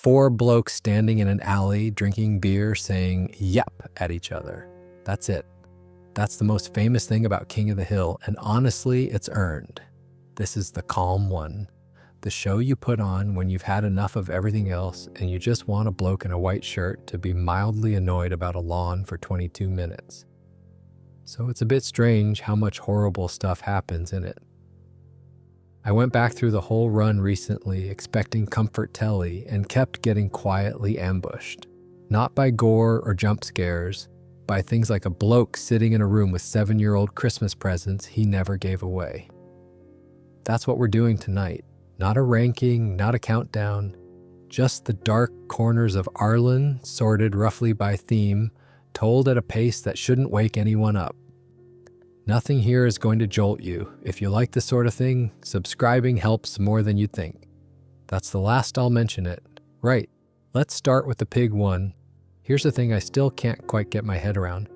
4 blokes standing in an alley drinking beer saying "yep" at each other. That's it. That's the most famous thing about King of the Hill, and honestly, it's earned. This is the calm one. The show you put on when you've had enough of everything else and you just want a bloke in a white shirt to be mildly annoyed about a lawn for 22 minutes. So it's a bit strange how much horrible stuff happens in it. I went back through the whole run recently expecting comfort telly and kept getting quietly ambushed. Not by gore or jump scares, by things like a bloke sitting in a room with 7-year-old Christmas presents he never gave away. That's what we're doing tonight. Not a ranking, not a countdown, just the dark corners of Arlen, sorted roughly by theme, told at a pace that shouldn't wake anyone up. Nothing here is going to jolt you. If you like this sort of thing, subscribing helps more than you'd think. That's the last I'll mention it. Right, let's start with the pig one. Here's the thing I still can't quite get my head around.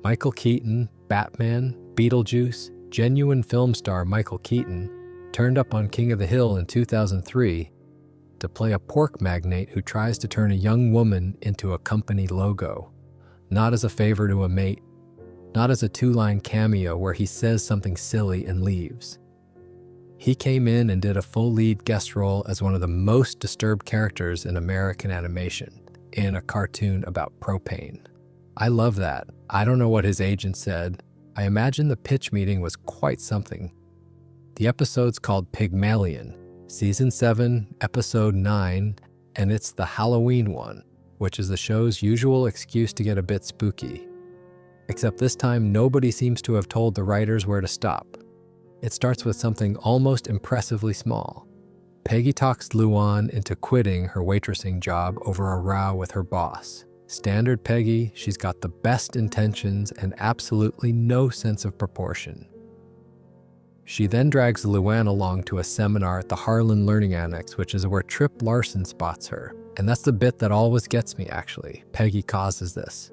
Michael Keaton, Batman, Beetlejuice, genuine film star Michael Keaton, turned up on King of the Hill in 2003 to play a pork magnate who tries to turn a young woman into a company logo. Not as a favor to a mate, not as a 2-line cameo where he says something silly and leaves. He came in and did a full lead guest role as one of the most disturbed characters in American animation, in a cartoon about propane. I love that. I don't know what his agent said. I imagine the pitch meeting was quite something. The episode's called Pygmalion, Season 7, Episode 9, and it's the Halloween one, which is the show's usual excuse to get a bit spooky. Except this time, nobody seems to have told the writers where to stop. It starts with something almost impressively small. Peggy talks Luan into quitting her waitressing job over a row with her boss. Standard Peggy, she's got the best intentions and absolutely no sense of proportion. She then drags Luan along to a seminar at the Arlen Learning Annex, which is where Trip Larsen spots her. And that's the bit that always gets me, actually. Peggy causes this.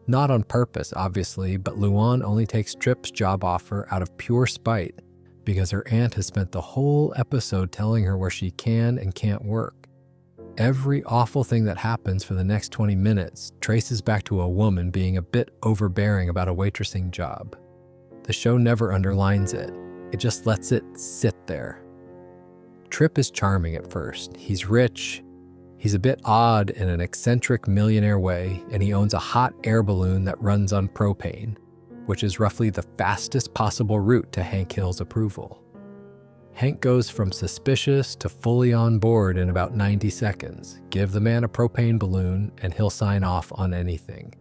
Not on purpose, obviously, but Luan only takes Trip's job offer out of pure spite because her aunt has spent the whole episode telling her where she can and can't work. Every awful thing that happens for the next 20 minutes traces back to a woman being a bit overbearing about a waitressing job. The show never underlines it. It just lets it sit there. Trip is charming at first. He's rich. He's a bit odd in an eccentric millionaire way, and he owns a hot air balloon that runs on propane, which is roughly the fastest possible route to Hank Hill's approval. Hank goes from suspicious to fully on board in about 90 seconds. Give the man a propane balloon, and he'll sign off on anything.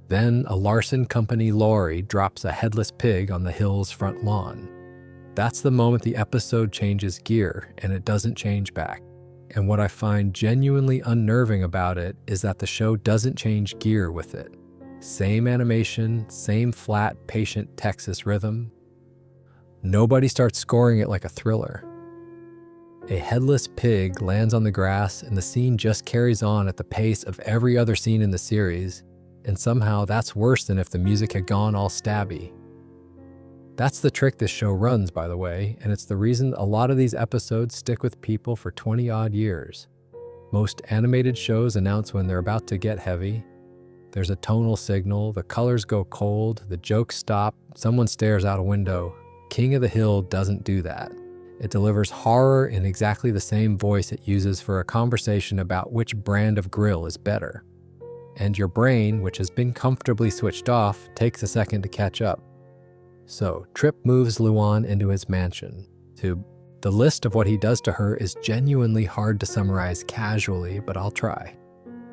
Then a Larsen company lorry drops a headless pig on the Hill's front lawn. That's the moment the episode changes gear, and it doesn't change back. And what I find genuinely unnerving about it is that the show doesn't change gear with it. Same animation, same flat, patient Texas rhythm. Nobody starts scoring it like a thriller. A headless pig lands on the grass, and the scene just carries on at the pace of every other scene in the series, and somehow that's worse than if the music had gone all stabby. That's the trick this show runs, by the way, and it's the reason a lot of these episodes stick with people for 20-odd years. Most animated shows announce when they're about to get heavy. There's a tonal signal, the colors go cold, the jokes stop, someone stares out a window. King of the Hill doesn't do that. It delivers horror in exactly the same voice it uses for a conversation about which brand of grill is better. And your brain, which has been comfortably switched off, takes a second to catch up. So, Trip moves Luan into his mansion. The list of what he does to her is genuinely hard to summarize casually, but I'll try.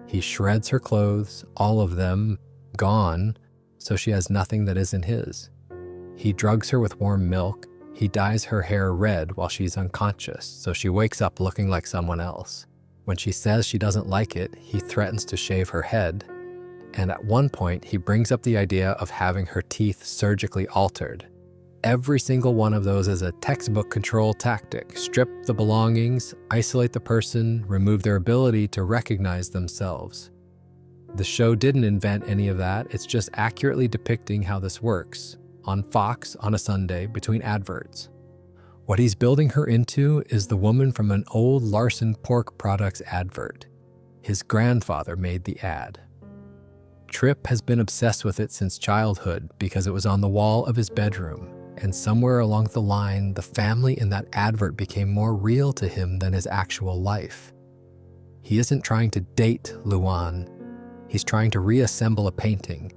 He shreds her clothes, all of them, gone, so she has nothing that isn't his. He drugs her with warm milk. He dyes her hair red while she's unconscious, so she wakes up looking like someone else. When she says she doesn't like it, he threatens to shave her head. And at one point, he brings up the idea of having her teeth surgically altered. Every single one of those is a textbook control tactic. Strip the belongings, isolate the person, remove their ability to recognize themselves. The show didn't invent any of that. It's just accurately depicting how this works. On Fox on a Sunday between adverts. What he's building her into is the woman from an old Larsen pork products advert. His grandfather made the ad. Tripp has been obsessed with it since childhood because it was on the wall of his bedroom, and somewhere along the line, the family in that advert became more real to him than his actual life. He isn't trying to date Luan. He's trying to reassemble a painting.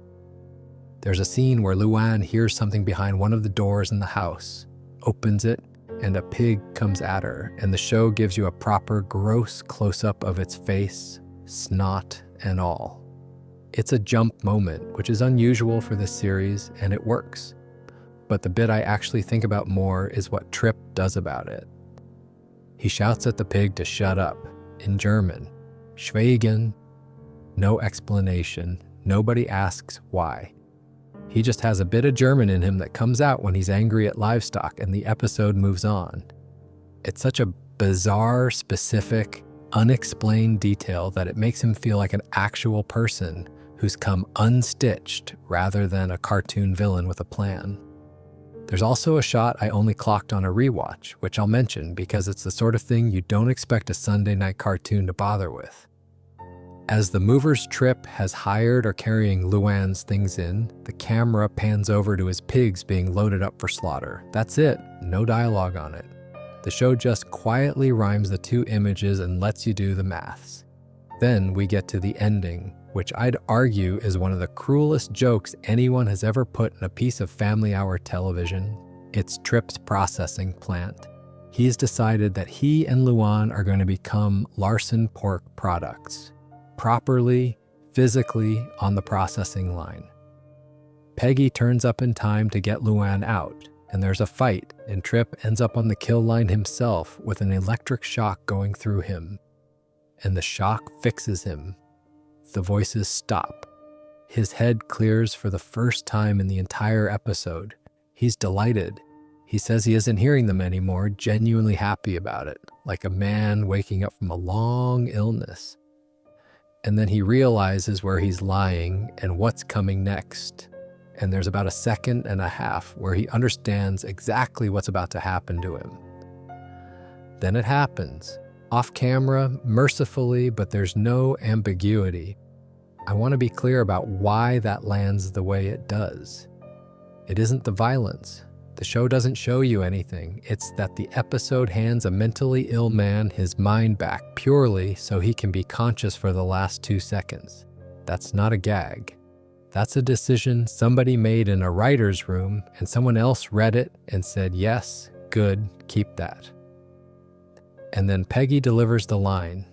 There's a scene where Luan hears something behind one of the doors in the house, opens it, and a pig comes at her, and the show gives you a proper gross close-up of its face, snot, and all. It's a jump moment, which is unusual for this series, and it works. But the bit I actually think about more is what Tripp does about it. He shouts at the pig to shut up, in German, Schweigen. No explanation, nobody asks why. He just has a bit of German in him that comes out when he's angry at livestock, and the episode moves on. It's such a bizarre, specific, unexplained detail that it makes him feel like an actual person who's come unstitched rather than a cartoon villain with a plan. There's also a shot I only clocked on a rewatch, which I'll mention because it's the sort of thing you don't expect a Sunday night cartoon to bother with. As the mover's Tripp has hired or carrying Luan's things in, the camera pans over to his pigs being loaded up for slaughter. That's it, no dialogue on it. The show just quietly rhymes the two images and lets you do the maths. Then we get to the ending, which I'd argue is one of the cruelest jokes anyone has ever put in a piece of Family Hour television. It's Tripp's processing plant. He's decided that he and Luan are going to become Larsen pork products, properly, physically on the processing line. Peggy turns up in time to get Luan out, and there's a fight, and Tripp ends up on the kill line himself with an electric shock going through him. And the shock fixes him. The voices stop. His head clears for the first time in the entire episode. He's delighted. He says he isn't hearing them anymore, genuinely happy about it, like a man waking up from a long illness. And then he realizes where he's lying and what's coming next. And there's about a second and a half where he understands exactly what's about to happen to him. Then it happens. Off camera, mercifully, but there's no ambiguity. I want to be clear about why that lands the way it does. It isn't the violence. The show doesn't show you anything. It's that the episode hands a mentally ill man his mind back purely so he can be conscious for the last 2 seconds. That's not a gag. That's a decision somebody made in a writer's room, and someone else read it and said, yes, good, keep that. And then Peggy delivers the line.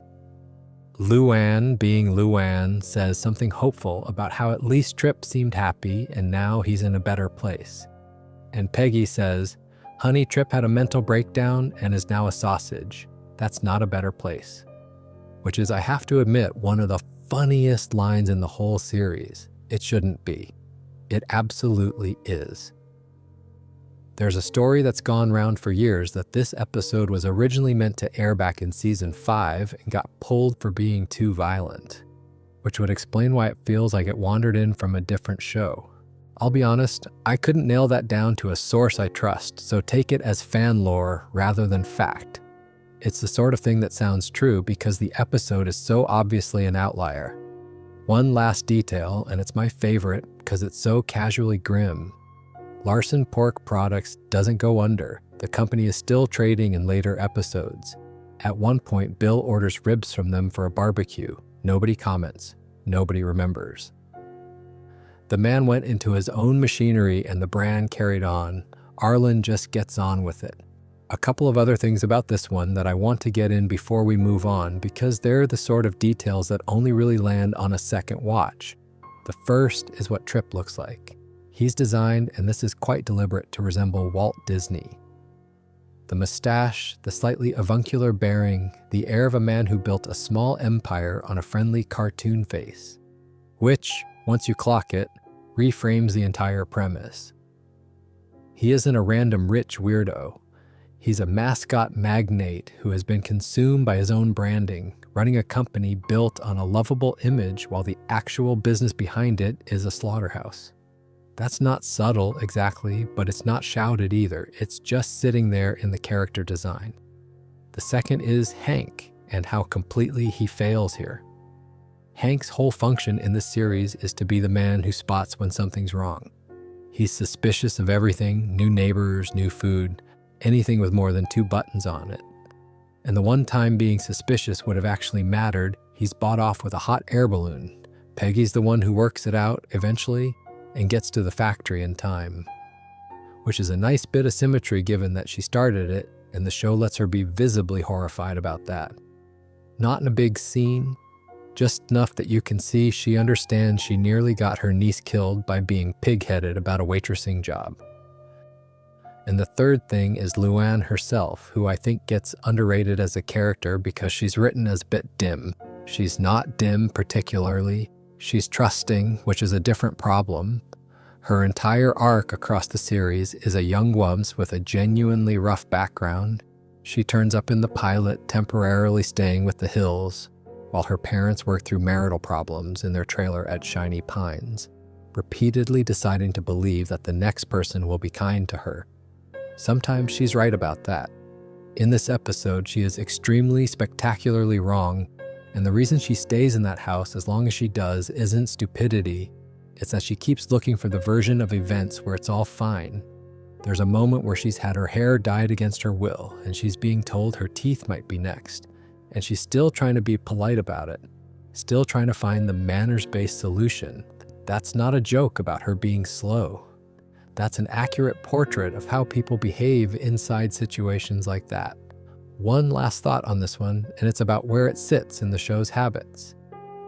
Luan, being Luan, says something hopeful about how at least Tripp seemed happy and now he's in a better place. And Peggy says, honey, Tripp had a mental breakdown and is now a sausage. That's not a better place. Which is, I have to admit, one of the funniest lines in the whole series. It shouldn't be. It absolutely is. There's a story that's gone round for years that this episode was originally meant to air back in season 5 and got pulled for being too violent, which would explain why it feels like it wandered in from a different show. I'll be honest, I couldn't nail that down to a source I trust, so take it as fan lore rather than fact. It's the sort of thing that sounds true because the episode is so obviously an outlier. One last detail, and it's my favorite because it's so casually grim. Larsen Pork Products doesn't go under. The company is still trading in later episodes. At one point, Bill orders ribs from them for a barbecue. Nobody comments. Nobody remembers. The man went into his own machinery and the brand carried on. Arlen just gets on with it. A couple of other things about this one that I want to get in before we move on because they're the sort of details that only really land on a second watch. The first is what Tripp looks like. He's designed, and this is quite deliberate, to resemble Walt Disney. The mustache, the slightly avuncular bearing, the air of a man who built a small empire on a friendly cartoon face, which, once you clock it, reframes the entire premise. He isn't a random rich weirdo. He's a mascot magnate who has been consumed by his own branding, running a company built on a lovable image while the actual business behind it is a slaughterhouse. That's not subtle exactly, but it's not shouted either. It's just sitting there in the character design. The second is Hank and how completely he fails here. Hank's whole function in this series is to be the man who spots when something's wrong. He's suspicious of everything, new neighbors, new food, anything with more than 2 buttons on it. And the one time being suspicious would have actually mattered, he's bought off with a hot air balloon. Peggy's the one who works it out eventually and gets to the factory in time, which is a nice bit of symmetry given that she started it, and the show lets her be visibly horrified about that. Not in a big scene, just enough that you can see she understands she nearly got her niece killed by being pig-headed about a waitressing job. And the third thing is Luann herself, who I think gets underrated as a character because she's written as a bit dim. She's not dim particularly. She's trusting, which is a different problem. Her entire arc across the series is a young wumps with a genuinely rough background. She turns up in the pilot, temporarily staying with the Hills, while her parents work through marital problems in their trailer at Shiny Pines, repeatedly deciding to believe that the next person will be kind to her. Sometimes she's right about that. In this episode, she is extremely, spectacularly wrong, and the reason she stays in that house as long as she does isn't stupidity, it's that she keeps looking for the version of events where it's all fine. There's a moment where she's had her hair dyed against her will, and she's being told her teeth might be next, and she's still trying to be polite about it, still trying to find the manners-based solution. That's not a joke about her being slow. That's an accurate portrait of how people behave inside situations like that. One last thought on this one, and it's about where it sits in the show's habits.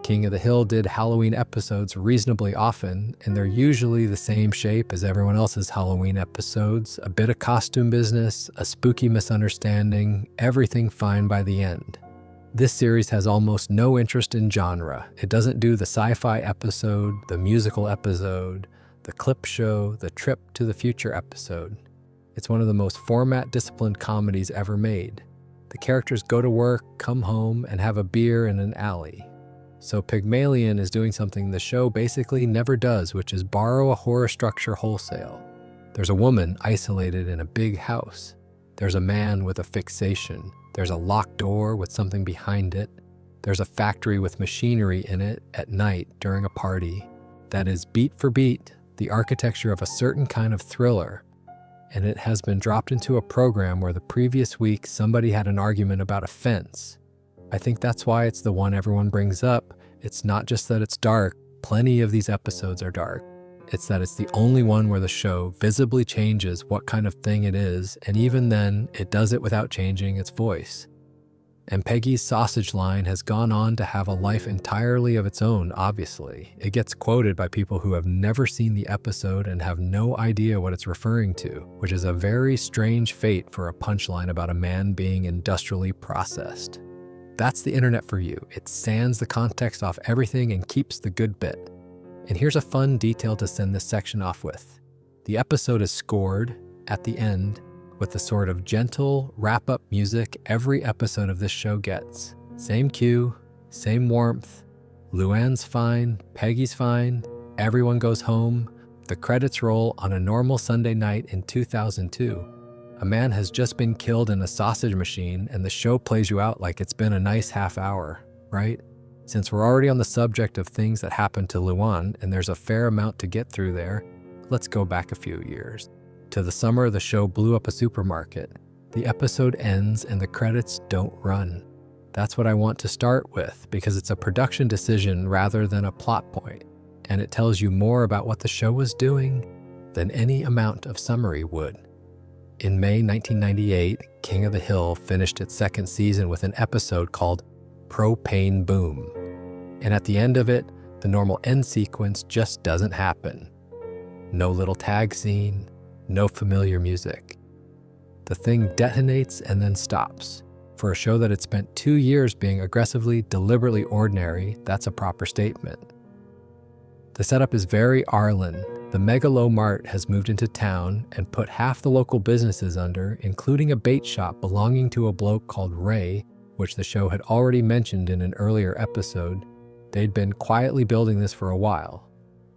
King of the Hill did Halloween episodes reasonably often, and they're usually the same shape as everyone else's Halloween episodes, a bit of costume business, a spooky misunderstanding, everything fine by the end. This series has almost no interest in genre. It doesn't do the sci-fi episode, the musical episode, the clip show, the trip to the future episode. It's one of the most format-disciplined comedies ever made. The characters go to work, come home, and have a beer in an alley. So Pygmalion is doing something the show basically never does, which is borrow a horror structure wholesale. There's a woman isolated in a big house. There's a man with a fixation. There's a locked door with something behind it. There's a factory with machinery in it at night during a party. That is beat for beat the architecture of a certain kind of thriller. And it has been dropped into a program where the previous week somebody had an argument about a fence. I think that's why it's the one everyone brings up. It's not just that it's dark. Plenty of these episodes are dark. It's that it's the only one where the show visibly changes what kind of thing it is, and even then, it does it without changing its voice. And Peggy's sausage line has gone on to have a life entirely of its own, obviously. It gets quoted by people who have never seen the episode and have no idea what it's referring to, which is a very strange fate for a punchline about a man being industrially processed. That's the internet for you. It sands the context off everything and keeps the good bit. And here's a fun detail to send this section off with. The episode is scored, at the end, with the sort of gentle wrap-up music every episode of this show gets. Same cue, same warmth. Luann's fine, Peggy's fine, everyone goes home. The credits roll on a normal Sunday night in 2002. A man has just been killed in a sausage machine, and the show plays you out like it's been a nice half hour, right? Since we're already on the subject of things that happened to Luann, and there's a fair amount to get through there, let's go back a few years. To the summer the show blew up a supermarket. The episode ends and the credits don't run. That's what I want to start with, because it's a production decision rather than a plot point, and it tells you more about what the show was doing than any amount of summary would. In May 1998, King of the Hill finished its second season with an episode called Propane Boom. And at the end of it, the normal end sequence just doesn't happen. No little tag scene, no familiar music. The thing detonates and then stops. For a show that had spent 2 years being aggressively, deliberately ordinary, that's a proper statement. The setup is very Arlen. The megalo Mart has moved into town and put half the local businesses under, including a bait shop belonging to a bloke called Ray, which the show had already mentioned in an earlier episode. They'd been quietly building this for a while.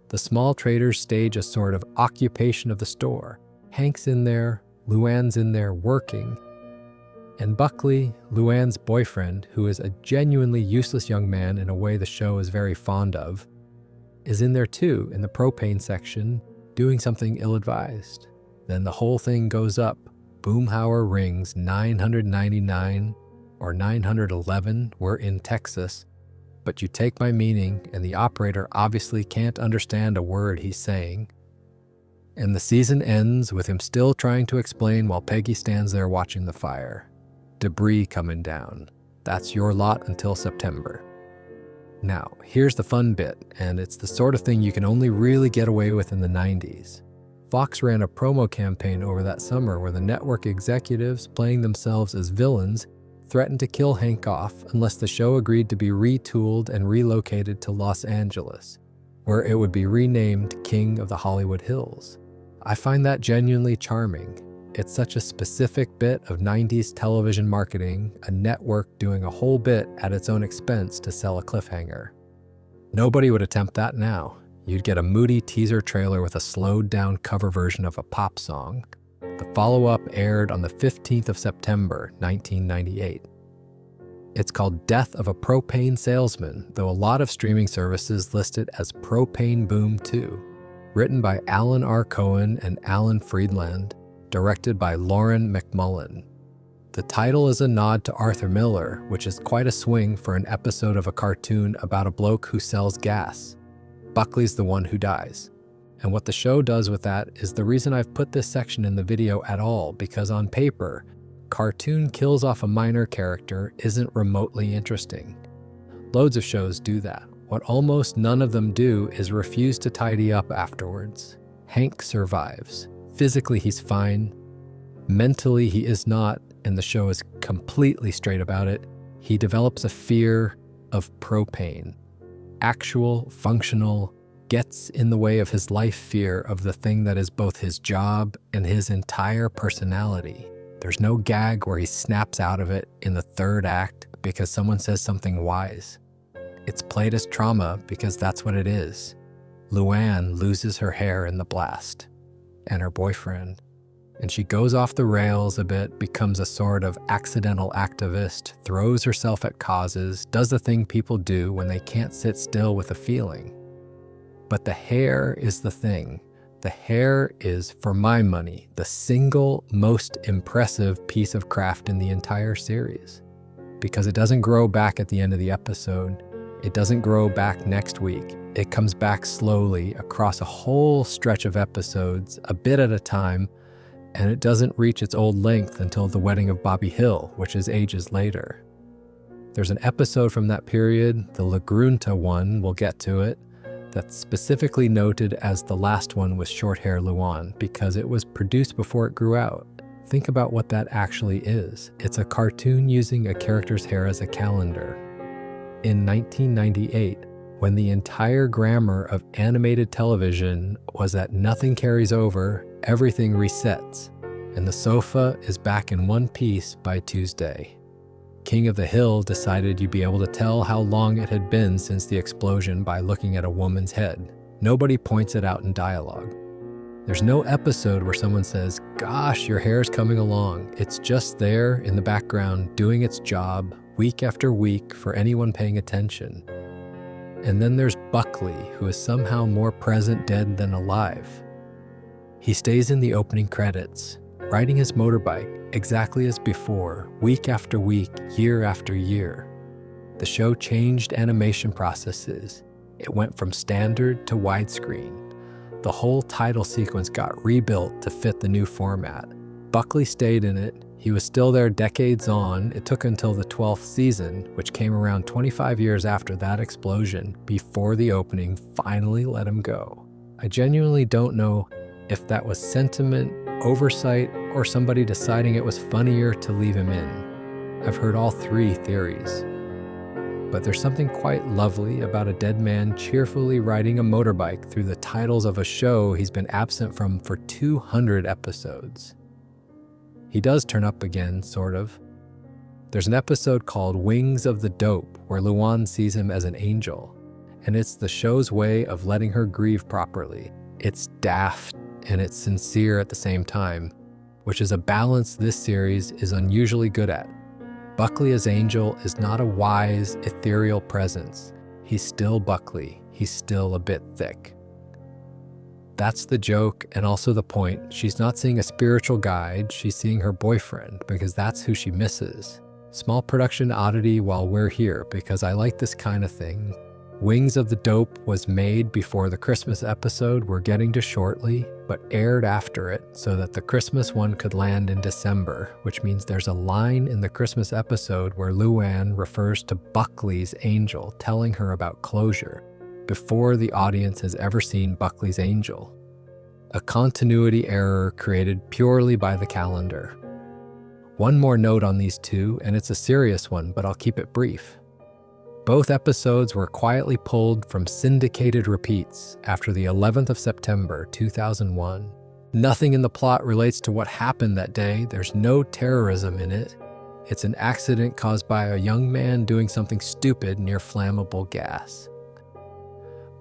The small traders stage a sort of occupation of the store. Hank's in there, Luann's in there working. And Buckley, Luann's boyfriend, who is a genuinely useless young man in a way the show is very fond of, is in there too, in the propane section, doing something ill-advised. Then the whole thing goes up. Boomhauer rings 999 or 911. We're in Texas. But you take my meaning, and the operator obviously can't understand a word he's saying. And the season ends with him still trying to explain while Peggy stands there watching the fire. Debris coming down. That's your lot until September. Now, here's the fun bit, and it's the sort of thing you can only really get away with in the 90s. Fox ran a promo campaign over that summer where the network executives, playing themselves as villains, threatened to kill Hank off unless the show agreed to be retooled and relocated to Los Angeles, where it would be renamed King of the Hollywood Hills. I find that genuinely charming. It's such a specific bit of 90s television marketing, a network doing a whole bit at its own expense to sell a cliffhanger. Nobody would attempt that now. You'd get a moody teaser trailer with a slowed-down cover version of a pop song. The follow-up aired on the 15th of September, 1998. It's called Death of a Propane Salesman, though a lot of streaming services list it as Propane Boom 2. Written by Alan R. Cohen and Alan Friedland, directed by Lauren McMullen. The title is a nod to Arthur Miller, which is quite a swing for an episode of a cartoon about a bloke who sells gas. Buckley's the one who dies. And what the show does with that is the reason I've put this section in the video at all, because on paper, cartoon kills off a minor character isn't remotely interesting. Loads of shows do that. What almost none of them do is refuse to tidy up afterwards. Hank survives. Physically, he's fine. Mentally, he is not, and the show is completely straight about it. He develops a fear of propane. Actual, functional, gets in the way of his life fear of the thing that is both his job and his entire personality. There's no gag where he snaps out of it in the third act because someone says something wise. It's played as trauma because that's what it is. Luann loses her hair in the blast. And her boyfriend. And she goes off the rails a bit, becomes a sort of accidental activist, throws herself at causes, does the thing people do when they can't sit still with a feeling. But the hair is the thing. The hair is, for my money, the single most impressive piece of craft in the entire series. Because it doesn't grow back at the end of the episode. It doesn't grow back next week. It comes back slowly across a whole stretch of episodes, a bit at a time, and it doesn't reach its old length until The Wedding of Bobby Hill, which is ages later. There's an episode from that period, the La Grunta one, we'll get to it, that's specifically noted as the last one with short hair Luann because it was produced before it grew out. Think about what that actually is. It's a cartoon using a character's hair as a calendar. In 1998, when the entire grammar of animated television was that nothing carries over, everything resets, and the sofa is back in one piece by Tuesday. King of the Hill decided you'd be able to tell how long it had been since the explosion by looking at a woman's head. Nobody points it out in dialogue. There's no episode where someone says, "Gosh, your hair's coming along." It's just there in the background doing its job week after week for anyone paying attention. And then there's Buckley, who is somehow more present dead than alive. He stays in the opening credits, riding his motorbike exactly as before, week after week, year after year. The show changed animation processes. It went from standard to widescreen. The whole title sequence got rebuilt to fit the new format. Buckley stayed in it. He was still there decades on. It took until the 12th season, which came around 25 years after that explosion, before the opening finally let him go. I genuinely don't know if that was sentiment, oversight, or somebody deciding it was funnier to leave him in. I've heard all three theories. But there's something quite lovely about a dead man cheerfully riding a motorbike through the titles of a show he's been absent from for 200 episodes. He does turn up again, sort of. There's an episode called Wings of the Dope where Luann sees him as an angel. and it's the show's way of letting her grieve properly. It's daft and it's sincere at the same time, which is a balance this series is unusually good at. Buckley as Angel is not a wise, ethereal presence. He's still Buckley. He's still a bit thick. That's the joke and also the point. She's not seeing a spiritual guide, she's seeing her boyfriend because that's who she misses. Small production oddity while we're here because I like this kind of thing. Wings of the Dope was made before the Christmas episode we're getting to shortly, but aired after it so that the Christmas one could land in December, which means there's a line in the Christmas episode where Luann refers to Buckley's Angel, telling her about closure, before the audience has ever seen Buckley's Angel. A continuity error created purely by the calendar. One more note on these two, and it's a serious one, but I'll keep it brief. Both episodes were quietly pulled from syndicated repeats after the 11th of September 2001. Nothing in the plot relates to what happened that day. There's no terrorism in it. It's an accident caused by a young man doing something stupid near flammable gas.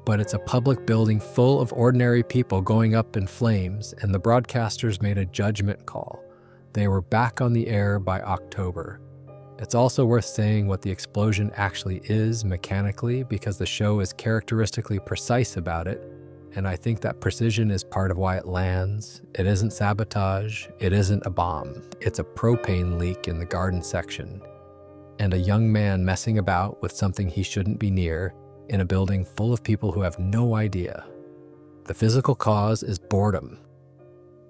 But it's a public building full of ordinary people going up in flames, and the broadcasters made a judgment call. They were back on the air by October. It's also worth saying what the explosion actually is mechanically because the show is characteristically precise about it, and I think that precision is part of why it lands. It isn't sabotage, it isn't a bomb. It's a propane leak in the garden section, and a young man messing about with something he shouldn't be near in a building full of people who have no idea. The physical cause is boredom.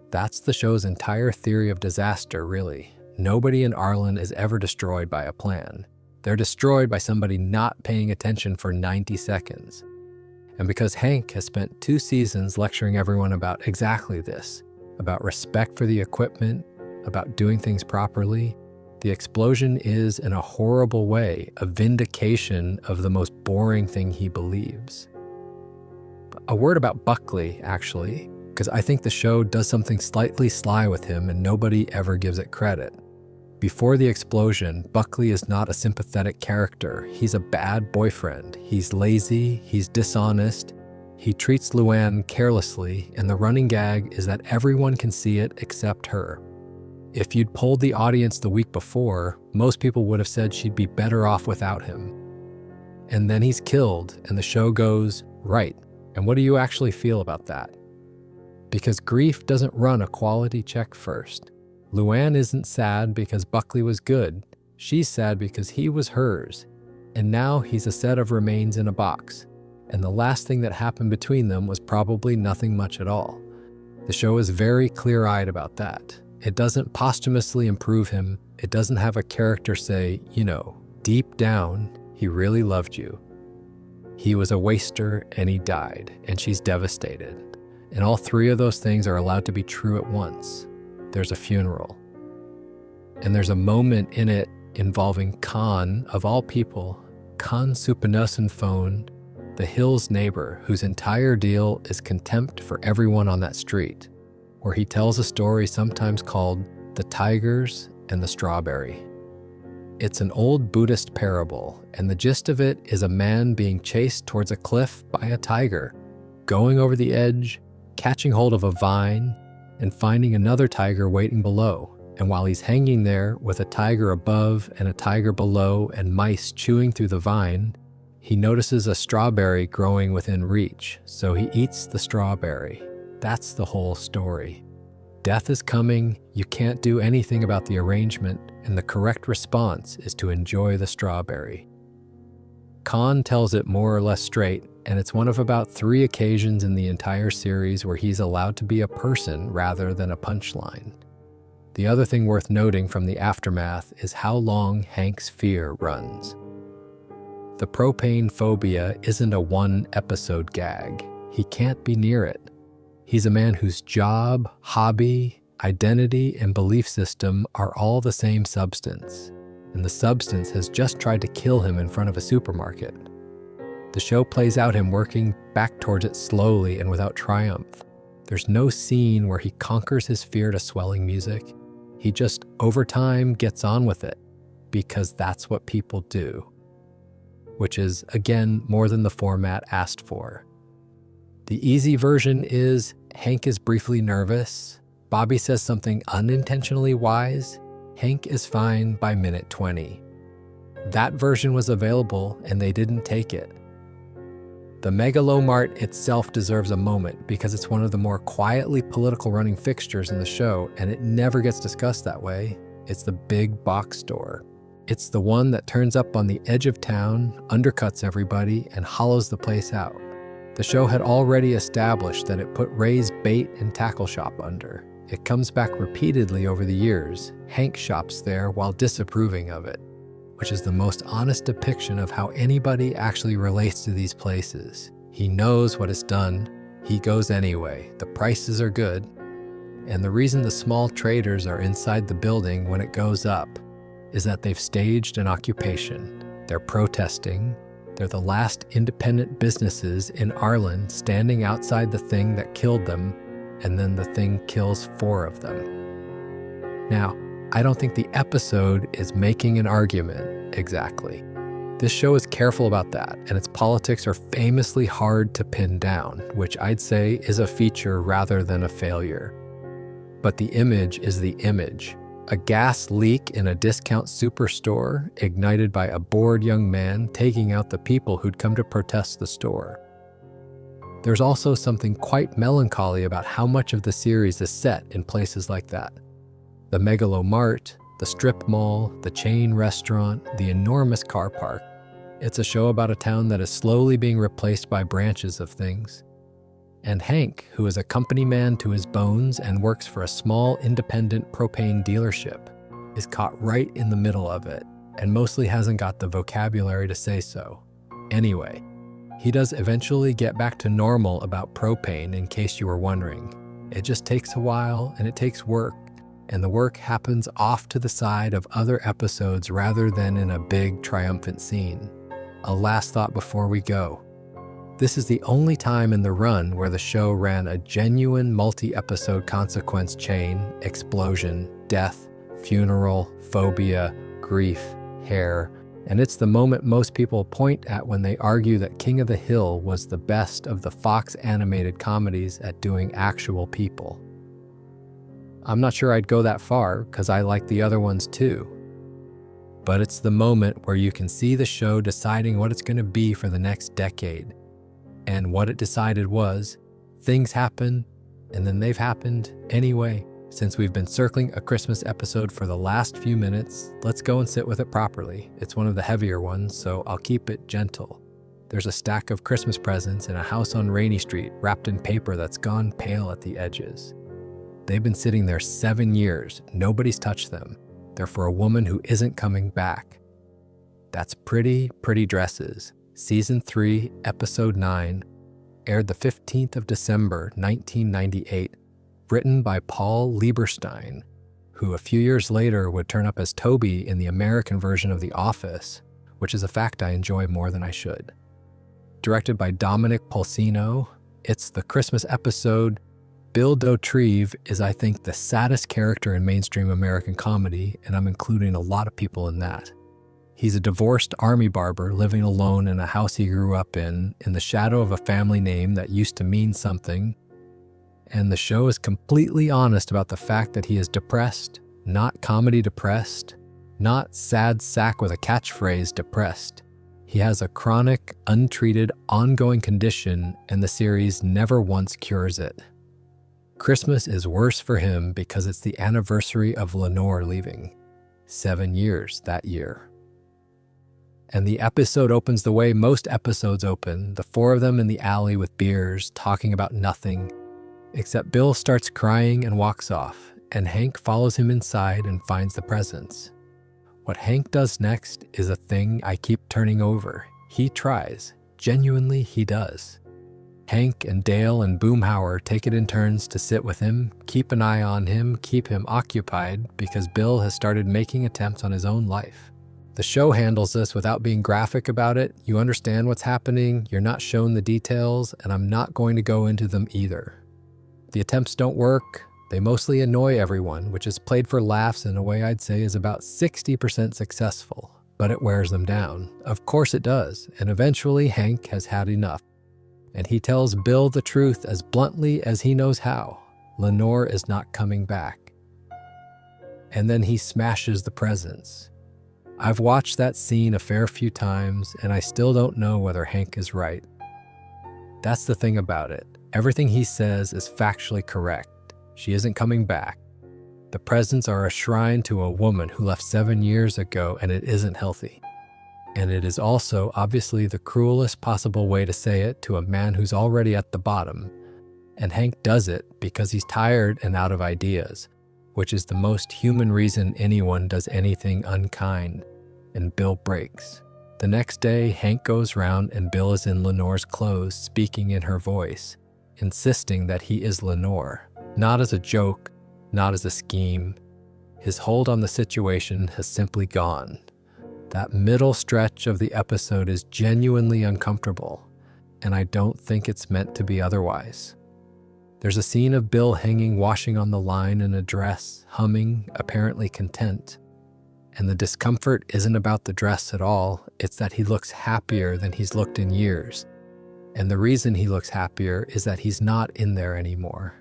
That's the show's entire theory of disaster, really. Nobody in Arlen is ever destroyed by a plan. They're destroyed by somebody not paying attention for 90 seconds. And because Hank has spent 2 seasons lecturing everyone about exactly this, about respect for the equipment, about doing things properly, the explosion is, in a horrible way, a vindication of the most boring thing he believes. A word about Buckley, actually, because I think the show does something slightly sly with him and nobody ever gives it credit. Before the explosion, Buckley is not a sympathetic character. He's a bad boyfriend. He's lazy, he's dishonest, he treats Luann carelessly, and the running gag is that everyone can see it except her. If you'd polled the audience the week before, most people would have said she'd be better off without him. And then he's killed, and the show goes, right. And what do you actually feel about that? Because grief doesn't run a quality check first. Luann isn't sad because Buckley was good. She's sad because he was hers. And now he's a set of remains in a box. And the last thing that happened between them was probably nothing much at all. The show is very clear-eyed about that. It doesn't posthumously improve him. It doesn't have a character say, deep down, he really loved you. He was a waster and he died, and she's devastated. And all 3 of those things are allowed to be true at once. There's a funeral. And there's a moment in it involving Khan, of all people, Khan Supanosen phone, the Hill's neighbor, whose entire deal is contempt for everyone on that street, where he tells a story sometimes called The Tigers and the Strawberry. It's an old Buddhist parable, and the gist of it is a man being chased towards a cliff by a tiger, going over the edge, catching hold of a vine, and finding another tiger waiting below. And while he's hanging there with a tiger above and a tiger below and mice chewing through the vine, he notices a strawberry growing within reach, so he eats the strawberry. That's the whole story. Death is coming, you can't do anything about the arrangement, and the correct response is to enjoy the strawberry. Khan tells it more or less straight, and it's one of about 3 occasions in the entire series where he's allowed to be a person rather than a punchline. The other thing worth noting from the aftermath is how long Hank's fear runs. The propane phobia isn't a 1-episode gag. He can't be near it. He's a man whose job, hobby, identity, and belief system are all the same substance, and the substance has just tried to kill him in front of a supermarket. The show plays out him working back towards it slowly and without triumph. There's no scene where he conquers his fear to swelling music. He just, over time, gets on with it, because that's what people do. which is, again, more than the format asked for. The easy version is Hank is briefly nervous, Bobby says something unintentionally wise, Hank is fine by minute 20. That version was available and they didn't take it. The Mart itself deserves a moment because it's one of the more quietly political running fixtures in the show, and it never gets discussed that way. It's the big box store. It's the one that turns up on the edge of town, undercuts everybody, and hollows the place out. The show had already established that it put Ray's bait and tackle shop under. It comes back repeatedly over the years. Hank shops there while disapproving of it, which is the most honest depiction of how anybody actually relates to these places. He knows what it's done. He goes anyway. The prices are good. And the reason the small traders are inside the building when it goes up is that they've staged an occupation. They're protesting. They're the last independent businesses in Arlen standing outside the thing that killed them, and then the thing kills 4 of them. Now, I don't think the episode is making an argument exactly. This show is careful about that, and its politics are famously hard to pin down, which I'd say is a feature rather than a failure. But the image is the image. A gas leak in a discount superstore ignited by a bored young man taking out the people who'd come to protest the store. There's also something quite melancholy about how much of the series is set in places like that. The Mart, the strip mall, the chain restaurant, the enormous car park. It's a show about a town that is slowly being replaced by branches of things. And Hank, who is a company man to his bones and works for a small independent propane dealership, is caught right in the middle of it and mostly hasn't got the vocabulary to say so. Anyway, he does eventually get back to normal about propane, in case you were wondering. It just takes a while and it takes work, and the work happens off to the side of other episodes rather than in a big triumphant scene. A last thought before we go. This is the only time in the run where the show ran a genuine multi-episode consequence chain, explosion, death, funeral, phobia, grief, hair, and it's the moment most people point at when they argue that King of the Hill was the best of the Fox animated comedies at doing actual people. I'm not sure I'd go that far, because I like the other ones too. But it's the moment where you can see the show deciding what it's going to be for the next decade. And what it decided was, things happen, and then they've happened anyway. Since we've been circling a Christmas episode for the last few minutes, let's go and sit with it properly. It's one of the heavier ones, so I'll keep it gentle. There's a stack of Christmas presents in a house on Rainy Street wrapped in paper that's gone pale at the edges. They've been sitting there 7 years. Nobody's touched them. They're for a woman who isn't coming back. That's Pretty, Pretty Dresses. Season 3, Episode 9, aired the 15th of December, 1998, written by Paul Lieberstein, who a few years later would turn up as Toby in the American version of The Office, which is a fact I enjoy more than I should. Directed by Dominic Polsino, it's the Christmas episode. Bill Dauterive is, I think, the saddest character in mainstream American comedy, and I'm including a lot of people in that. He's a divorced army barber living alone in a house he grew up in the shadow of a family name that used to mean something. And the show is completely honest about the fact that he is depressed, not comedy depressed, not sad sack with a catchphrase depressed. He has a chronic, untreated, ongoing condition, and the series never once cures it. Christmas is worse for him because it's the anniversary of Lenore leaving. 7 years that year. And the episode opens the way most episodes open, the 4 of them in the alley with beers, talking about nothing. Except Bill starts crying and walks off, and Hank follows him inside and finds the presents. What Hank does next is a thing I keep turning over. He tries. Genuinely, he does. Hank and Dale and Boomhauer take it in turns to sit with him, keep an eye on him, keep him occupied, because Bill has started making attempts on his own life. The show handles this without being graphic about it. You understand what's happening, you're not shown the details, and I'm not going to go into them either. The attempts don't work. They mostly annoy everyone, which is played for laughs in a way I'd say is about 60% successful. but it wears them down. Of course it does, and eventually Hank has had enough. And he tells Bill the truth as bluntly as he knows how. Lenore is not coming back. And then he smashes the presents. I've watched that scene a fair few times, and I still don't know whether Hank is right. That's the thing about it. Everything he says is factually correct. She isn't coming back. The presents are a shrine to a woman who left 7 years ago, and it isn't healthy. And it is also obviously the cruelest possible way to say it to a man who's already at the bottom. And Hank does it because he's tired and out of ideas, which is the most human reason anyone does anything unkind. And Bill breaks. The next day, Hank goes round and Bill is in Lenore's clothes, speaking in her voice, insisting that he is Lenore. Not as a joke, not as a scheme. His hold on the situation has simply gone. That middle stretch of the episode is genuinely uncomfortable, and I don't think it's meant to be otherwise. There's a scene of Bill hanging washing on the line in a dress, humming, apparently content. And the discomfort isn't about the dress at all, it's that he looks happier than he's looked in years. And the reason he looks happier is that he's not in there anymore.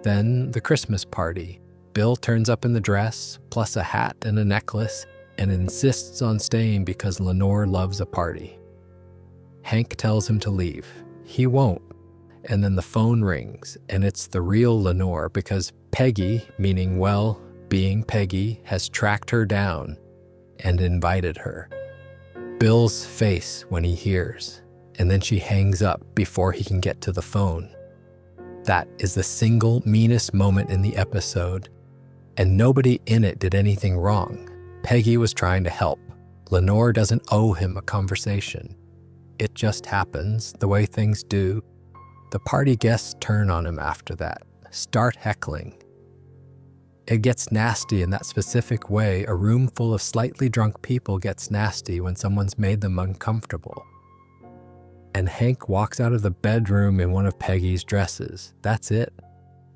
Then the Christmas party. Bill turns up in the dress, plus a hat and a necklace, and insists on staying because Lenore loves a party. Hank tells him to leave. He won't. And then the phone rings, and it's the real Lenore because Peggy, meaning, well, being Peggy, has tracked her down and invited her. Bill's face when he hears, and then she hangs up before he can get to the phone. That is the single meanest moment in the episode, and nobody in it did anything wrong. Peggy was trying to help. Lenore doesn't owe him a conversation. It just happens, the way things do. The party guests turn on him after that, start heckling. It gets nasty in that specific way a room full of slightly drunk people gets nasty when someone's made them uncomfortable. And Hank walks out of the bedroom in one of Peggy's dresses. That's it.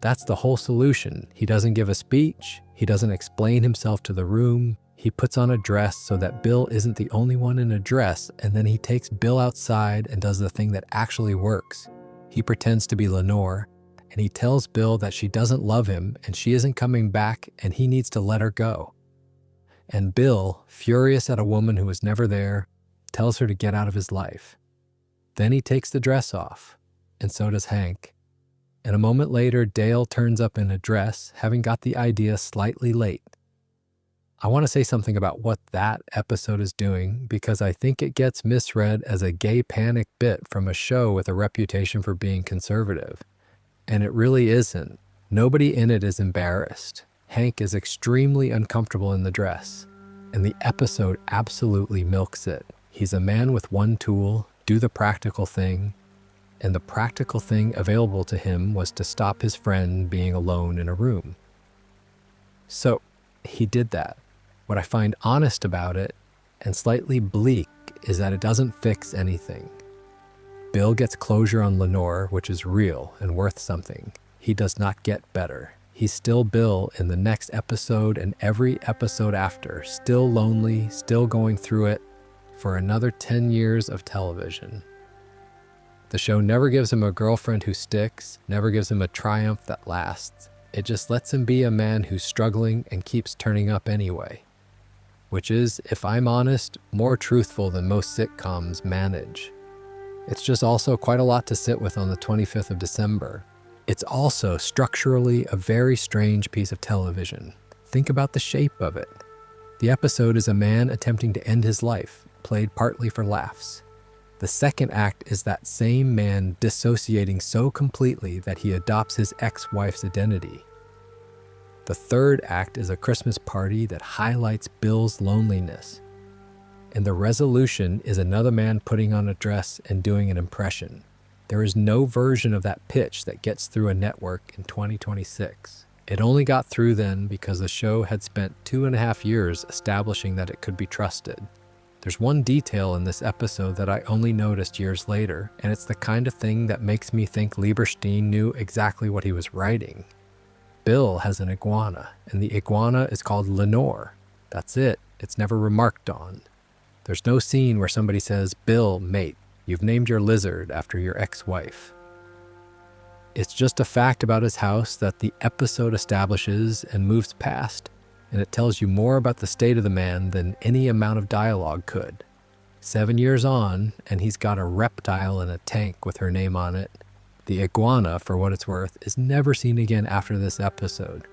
That's the whole solution. He doesn't give a speech. He doesn't explain himself to the room. He puts on a dress so that Bill isn't the only one in a dress, and then he takes Bill outside and does the thing that actually works. He pretends to be Lenore, and he tells Bill that she doesn't love him and she isn't coming back and he needs to let her go. And Bill, furious at a woman who was never there, tells her to get out of his life. Then he takes the dress off, and so does Hank. And a moment later, Dale turns up in a dress, having got the idea slightly late. I want to say something about what that episode is doing because I think it gets misread as a gay panic bit from a show with a reputation for being conservative. And it really isn't. Nobody in it is embarrassed. Hank is extremely uncomfortable in the dress, and the episode absolutely milks it. He's a man with one tool, do the practical thing, and the practical thing available to him was to stop his friend being alone in a room. So he did that. What I find honest about it, and slightly bleak, is that it doesn't fix anything. Bill gets closure on Lenore, which is real and worth something. He does not get better. He's still Bill in the next episode and every episode after, still lonely, still going through it for another 10 years of television. The show never gives him a girlfriend who sticks, never gives him a triumph that lasts. It just lets him be a man who's struggling and keeps turning up anyway. Which is, if I'm honest, more truthful than most sitcoms manage. It's just also quite a lot to sit with on the 25th of December. It's also structurally a very strange piece of television. Think about the shape of it. The episode is a man attempting to end his life, played partly for laughs. The second act is that same man dissociating so completely that he adopts his ex-wife's identity. The third act is a Christmas party that highlights Bill's loneliness. And the resolution is another man putting on a dress and doing an impression. There is no version of that pitch that gets through a network in 2026. It only got through then because the show had spent 2.5 years establishing that it could be trusted. There's one detail in this episode that I only noticed years later, and it's the kind of thing that makes me think Lieberstein knew exactly what he was writing. Bill has an iguana, and the iguana is called Lenore. That's it. It's never remarked on. There's no scene where somebody says, "Bill, mate, you've named your lizard after your ex-wife." It's just a fact about his house that the episode establishes and moves past, and it tells you more about the state of the man than any amount of dialogue could. 7 years on, and he's got a reptile in a tank with her name on it. The iguana, for what it's worth, is never seen again after this episode.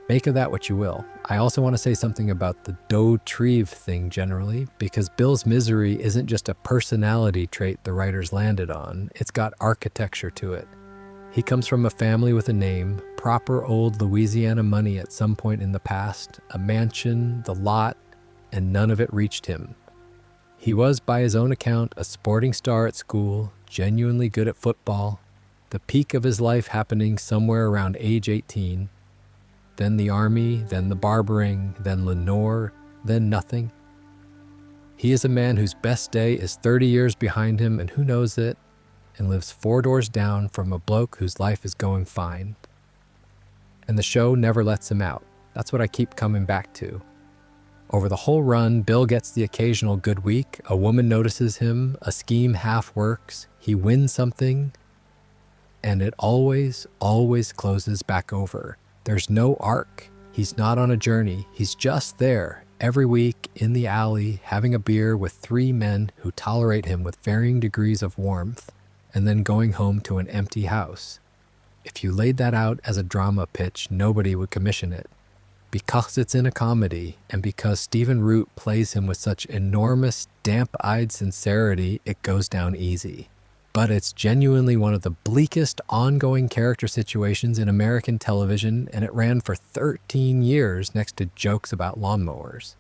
Make of that what you will. I also want to say something about the Dauterive thing generally, because Bill's misery isn't just a personality trait the writers landed on, it's got architecture to it. He comes from a family with a name, proper old Louisiana money at some point in the past, a mansion, the lot, and none of it reached him. He was, by his own account, a sporting star at school, genuinely good at football, the peak of his life happening somewhere around age 18, then the army, then the barbering, then Lenore, then nothing. He is a man whose best day is 30 years behind him, and who knows it, and lives 4 doors down from a bloke whose life is going fine. And the show never lets him out. That's what I keep coming back to. Over the whole run, Bill gets the occasional good week, a woman notices him, a scheme half works, he wins something, and it always closes back over. There's no arc. He's not on a journey. He's just there, every week, in the alley, having a beer with 3 men who tolerate him with varying degrees of warmth, and then going home to an empty house. If you laid that out as a drama pitch, nobody would commission it. Because it's in a comedy, and because Stephen Root plays him with such enormous, damp-eyed sincerity, it goes down easy. But it's genuinely one of the bleakest ongoing character situations in American television, and it ran for 13 years next to jokes about lawnmowers.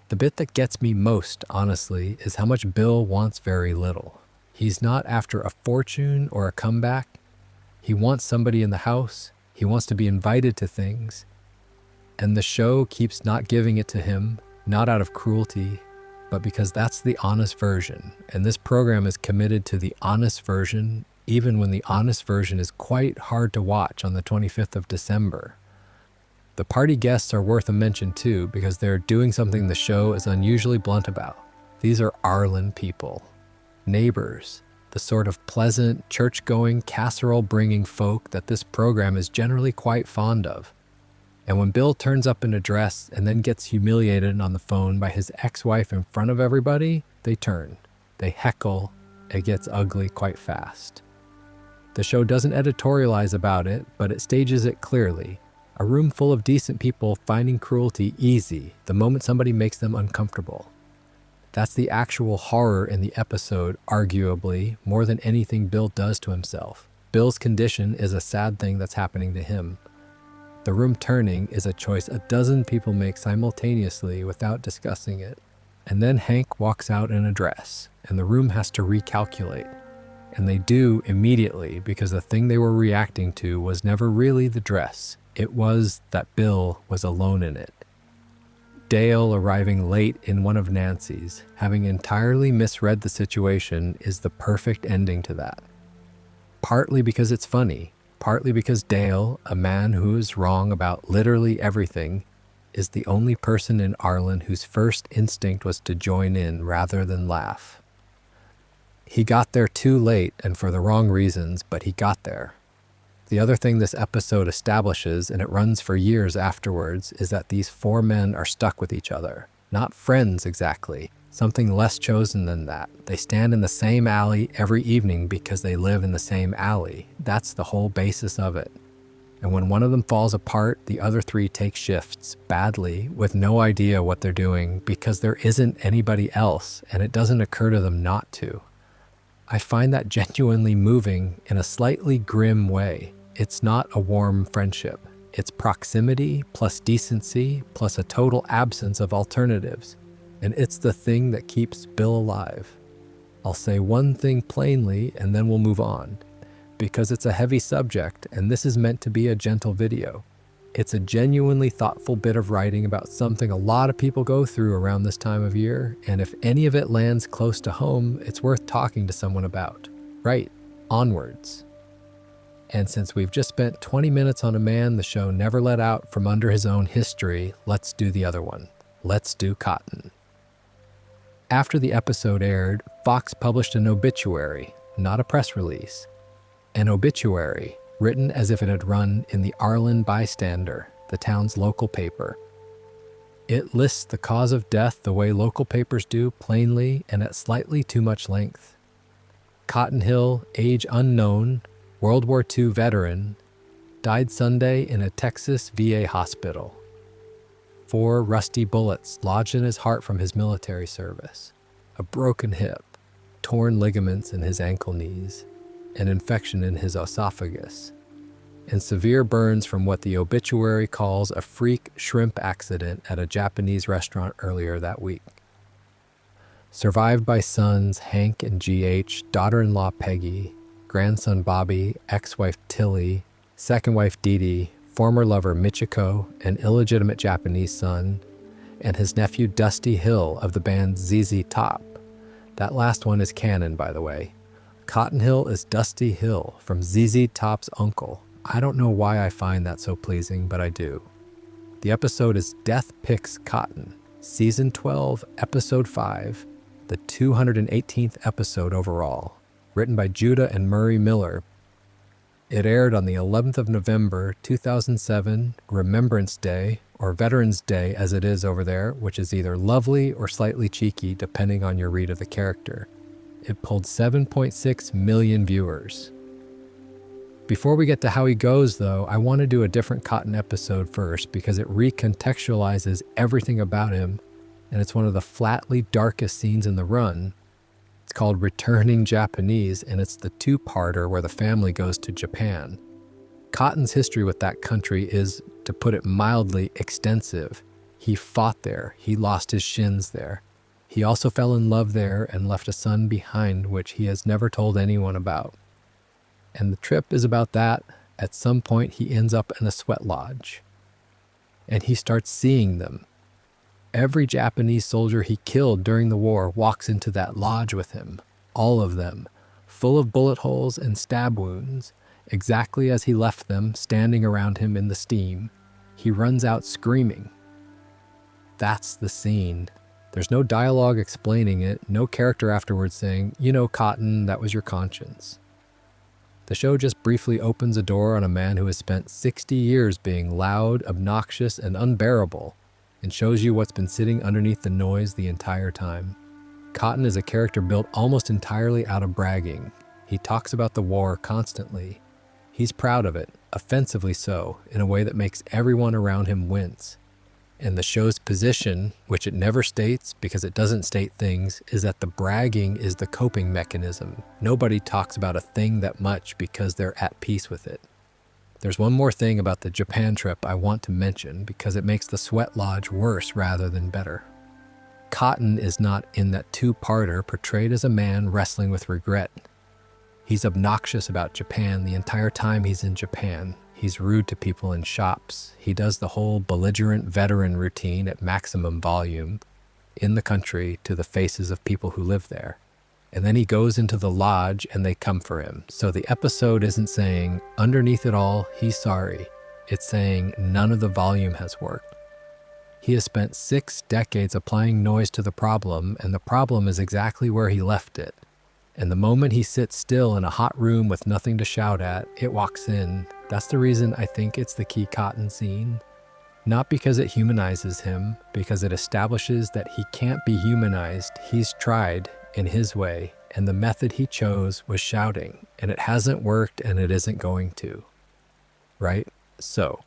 The bit that gets me most, honestly, is how much Bill wants very little. He's not after a fortune or a comeback. He wants somebody in the house. He wants to be invited to things. And the show keeps not giving it to him, not out of cruelty, but because that's the honest version. And this program is committed to the honest version, even when the honest version is quite hard to watch on the 25th of December. The party guests are worth a mention too, because they're doing something the show is unusually blunt about. These are Arlen people, neighbors, the sort of pleasant, church-going, casserole-bringing folk that this program is generally quite fond of. And when Bill turns up in a dress and then gets humiliated on the phone by his ex-wife in front of everybody, they turn. They heckle. It gets ugly quite fast. The show doesn't editorialize about it, but it stages it clearly. A room full of decent people finding cruelty easy the moment somebody makes them uncomfortable. That's the actual horror in the episode, arguably, more than anything Bill does to himself. Bill's condition is a sad thing that's happening to him. The room turning is a choice a dozen people make simultaneously without discussing it. And then Hank walks out in a dress, and the room has to recalculate. And they do immediately, because the thing they were reacting to was never really the dress. It was that Bill was alone in it. Dale arriving late in one of Nancy's, having entirely misread the situation, is the perfect ending to that. Partly because it's funny, partly because Dale, a man who is wrong about literally everything, is the only person in Arlen whose first instinct was to join in rather than laugh. He got there too late and for the wrong reasons, but he got there. The other thing this episode establishes, and it runs for years afterwards, is that these 4 men are stuck with each other. Not friends exactly, something less chosen than that. They stand in the same alley every evening because they live in the same alley. That's the whole basis of it. And when one of them falls apart, the other 3 take shifts, badly, with no idea what they're doing, because there isn't anybody else, and it doesn't occur to them not to. I find that genuinely moving in a slightly grim way. It's not a warm friendship. It's proximity plus decency plus a total absence of alternatives. And it's the thing that keeps Bill alive. I'll say one thing plainly and then we'll move on. Because it's a heavy subject and this is meant to be a gentle video. It's a genuinely thoughtful bit of writing about something a lot of people go through around this time of year, and if any of it lands close to home, it's worth talking to someone about. Right, onwards. And since we've just spent 20 minutes on a man the show never let out from under his own history, let's do the other one. Let's do Cotton. After the episode aired, Fox published an obituary, not a press release. An obituary, written as if it had run in the Arlen Bystander, the town's local paper. It lists the cause of death the way local papers do, plainly and at slightly too much length. Cotton Hill, age unknown, World War II veteran, died Sunday in a Texas VA hospital. 4 rusty bullets lodged in his heart from his military service, a broken hip, torn ligaments in his ankle knees, an infection in his esophagus, and severe burns from what the obituary calls a freak shrimp accident at a Japanese restaurant earlier that week. Survived by sons Hank and GH, daughter-in-law Peggy, grandson Bobby, ex-wife Tilly, second wife Dee Dee, former lover Michiko, an illegitimate Japanese son, and his nephew Dusty Hill of the band ZZ Top. That last one is canon, by the way. Cotton Hill is Dusty Hill from ZZ Top's uncle. I don't know why I find that so pleasing, but I do. The episode is Death Picks Cotton, Season 12, Episode 5, the 218th episode overall, written by Judah and Murray Miller. It aired on the 11th of November, 2007, Remembrance Day, or Veterans Day as it is over there, which is either lovely or slightly cheeky depending on your read of the character. It pulled 7.6 million viewers. Before we get to how he goes, though, I want to do a different Cotton episode first because it recontextualizes everything about him, and it's one of the flatly darkest scenes in the run. It's called Returning Japanese, and it's the 2-parter where the family goes to Japan. Cotton's history with that country is, to put it mildly, extensive. He fought there. He lost his shins there. He also fell in love there and left a son behind which he has never told anyone about. And the trip is about that. At some point, he ends up in a sweat lodge. And he starts seeing them. Every Japanese soldier he killed during the war walks into that lodge with him. All of them, full of bullet holes and stab wounds, exactly as he left them standing around him in the steam. He runs out screaming. That's the scene. There's no dialogue explaining it, no character afterwards saying, "You know, Cotton, that was your conscience." The show just briefly opens a door on a man who has spent 60 years being loud, obnoxious, and unbearable, and shows you what's been sitting underneath the noise the entire time. Cotton is a character built almost entirely out of bragging. He talks about the war constantly. He's proud of it, offensively so, in a way that makes everyone around him wince. And the show's position, which it never states because it doesn't state things, is that the bragging is the coping mechanism. Nobody talks about a thing that much because they're at peace with it. There's one more thing about the Japan trip I want to mention because it makes the sweat lodge worse rather than better. Cotton is not in that 2-parter portrayed as a man wrestling with regret. He's obnoxious about Japan the entire time he's in Japan. He's rude to people in shops. He does the whole belligerent veteran routine at maximum volume in the country to the faces of people who live there. And then he goes into the lodge and they come for him. So the episode isn't saying, underneath it all, he's sorry. It's saying none of the volume has worked. He has spent 6 decades applying noise to the problem, and the problem is exactly where he left it. And the moment he sits still in a hot room with nothing to shout at, it walks in. That's the reason I think it's the key Cotton scene. Not because it humanizes him, because it establishes that he can't be humanized. He's tried in his way, and the method he chose was shouting, and it hasn't worked and it isn't going to. Right? So,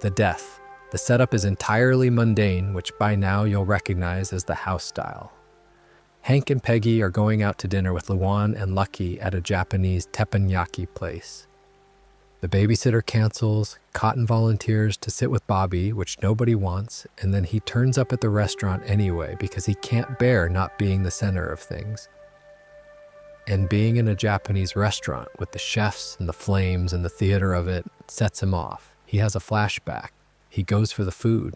the death. The setup is entirely mundane, which by now you'll recognize as the house style. Hank and Peggy are going out to dinner with Luan and Lucky at a Japanese teppanyaki place. The babysitter cancels, Cotton volunteers to sit with Bobby, which nobody wants, and then he turns up at the restaurant anyway because he can't bear not being the center of things. And being in a Japanese restaurant with the chefs and the flames and the theater of it sets him off. He has a flashback. He goes for the food.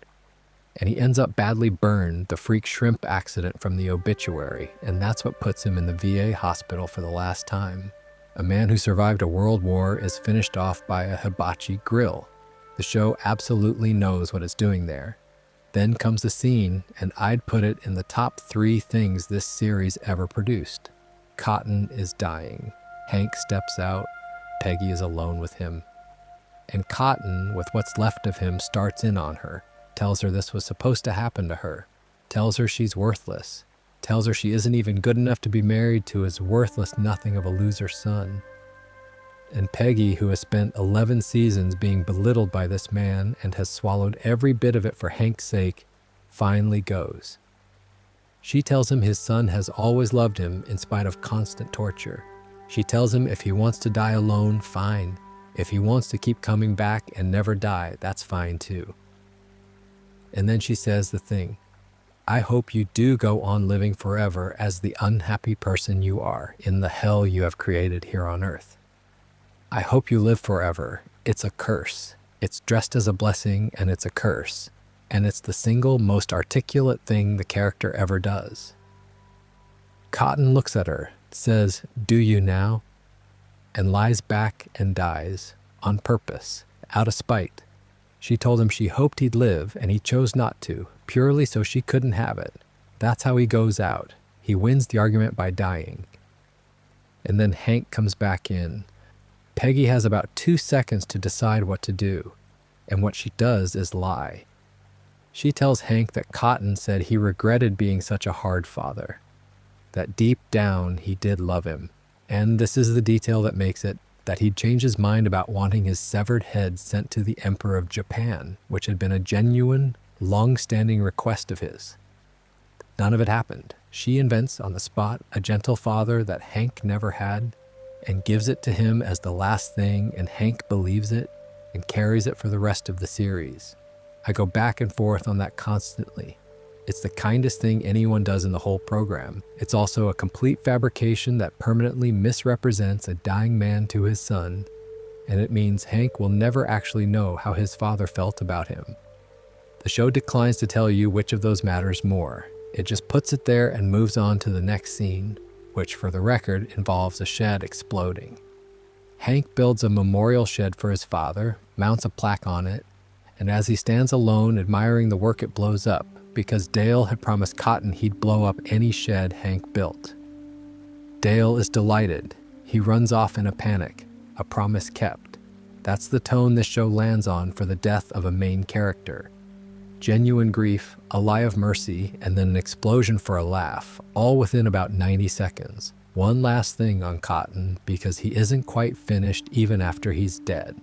And he ends up badly burned, the freak shrimp accident from the obituary, and that's what puts him in the VA hospital for the last time. A man who survived a world war is finished off by a hibachi grill. The show absolutely knows what it's doing there. Then comes the scene, and I'd put it in the top 3 things this series ever produced. Cotton is dying. Hank steps out. Peggy is alone with him. And Cotton, with what's left of him, starts in on her, tells her this was supposed to happen to her, tells her she's worthless, tells her she isn't even good enough to be married to his worthless nothing of a loser son. And Peggy, who has spent 11 seasons being belittled by this man and has swallowed every bit of it for Hank's sake, finally goes. She tells him his son has always loved him in spite of constant torture. She tells him if he wants to die alone, fine. If he wants to keep coming back and never die, that's fine too. And then she says the thing, I hope you do go on living forever as the unhappy person you are in the hell you have created here on earth. I hope you live forever. It's a curse. It's dressed as a blessing and it's a curse. And it's the single most articulate thing the character ever does. Cotton looks at her, says, "Do you now?" and lies back and dies, on purpose, out of spite. She told him she hoped he'd live, and he chose not to, purely so she couldn't have it. That's how he goes out. He wins the argument by dying. And then Hank comes back in. Peggy has about 2 seconds to decide what to do, and what she does is lie. She tells Hank that Cotton said he regretted being such a hard father, that deep down he did love him. And this is the detail that makes it, that he'd changed his mind about wanting his severed head sent to the Emperor of Japan, which had been a genuine, long-standing request of his. None of it happened. She invents on the spot a gentle father that Hank never had and gives it to him as the last thing, and Hank believes it and carries it for the rest of the series. I go back and forth on that constantly. It's the kindest thing anyone does in the whole program. It's also a complete fabrication that permanently misrepresents a dying man to his son, and it means Hank will never actually know how his father felt about him. The show declines to tell you which of those matters more. It just puts it there and moves on to the next scene, which, for the record, involves a shed exploding. Hank builds a memorial shed for his father, mounts a plaque on it, and as he stands alone admiring the work, it blows up, because Dale had promised Cotton he'd blow up any shed Hank built. Dale is delighted. He runs off in a panic, a promise kept. That's the tone this show lands on for the death of a main character. Genuine grief, a lie of mercy, and then an explosion for a laugh, all within about 90 seconds. One last thing on Cotton, because he isn't quite finished even after he's dead.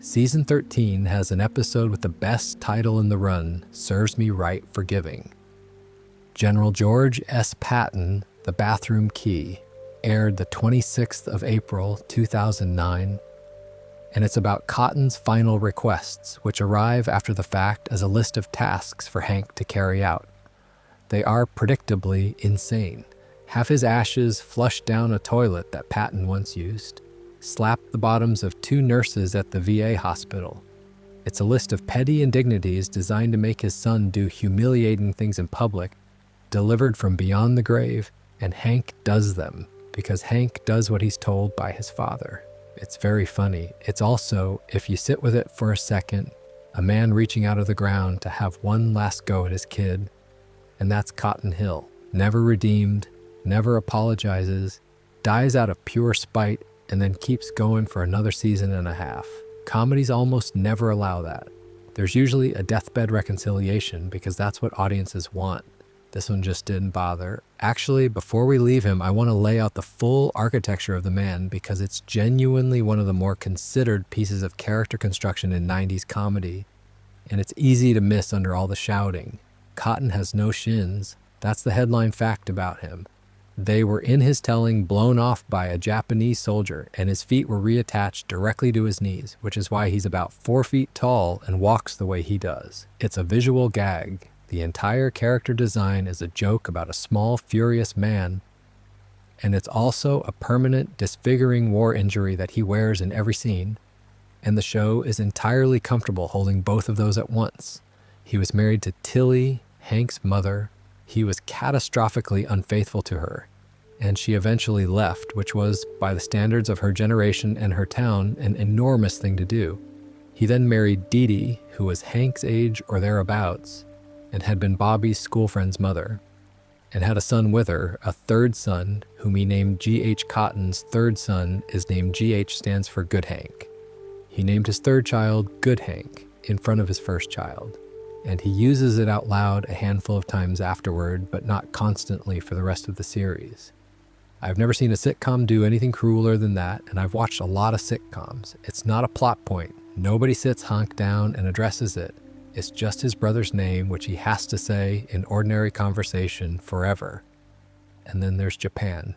Season 13 has an episode with the best title in the run, Serves Me Right for Giving. General George S. Patton, The Bathroom Key, aired the 26th of April, 2009, and it's about Cotton's final requests, which arrive after the fact as a list of tasks for Hank to carry out. They are predictably insane. Have his ashes flushed down a toilet that Patton once used. Slap the bottoms of 2 nurses at the VA hospital. It's a list of petty indignities designed to make his son do humiliating things in public, delivered from beyond the grave, and Hank does them, because Hank does what he's told by his father. It's very funny. It's also, if you sit with it for a second, a man reaching out of the ground to have one last go at his kid, and that's Cotton Hill. Never redeemed, never apologizes, dies out of pure spite, and then keeps going for another season and a half. Comedies almost never allow that. There's usually a deathbed reconciliation because that's what audiences want. This one just didn't bother. Actually, before we leave him, I want to lay out the full architecture of the man because it's genuinely one of the more considered pieces of character construction in 90s comedy, and it's easy to miss under all the shouting. Cotton has no shins. That's the headline fact about him. They were in his telling blown off by a Japanese soldier, and his feet were reattached directly to his knees, which is why he's about 4 feet tall and walks the way he does. It's a visual gag. The entire character design is a joke about a small, furious man, and it's also a permanent, disfiguring war injury that he wears in every scene, and the show is entirely comfortable holding both of those at once. He was married to Tilly, Hank's mother. He was catastrophically unfaithful to her. and she eventually left, which was, by the standards of her generation and her town, an enormous thing to do. He then married Dee Dee, who was Hank's age or thereabouts, and had been Bobby's school friend's mother, and had a son with her, a third son, whom he named G.H. Cotton's third son is named G.H. stands for Good Hank. He named his third child Good Hank in front of his first child, and he uses it out loud a handful of times afterward, but not constantly for the rest of the series. I've never seen a sitcom do anything crueler than that, and I've watched a lot of sitcoms. It's not a plot point. Nobody sits Hank down and addresses it. It's just his brother's name, which he has to say in ordinary conversation forever. And then there's Japan.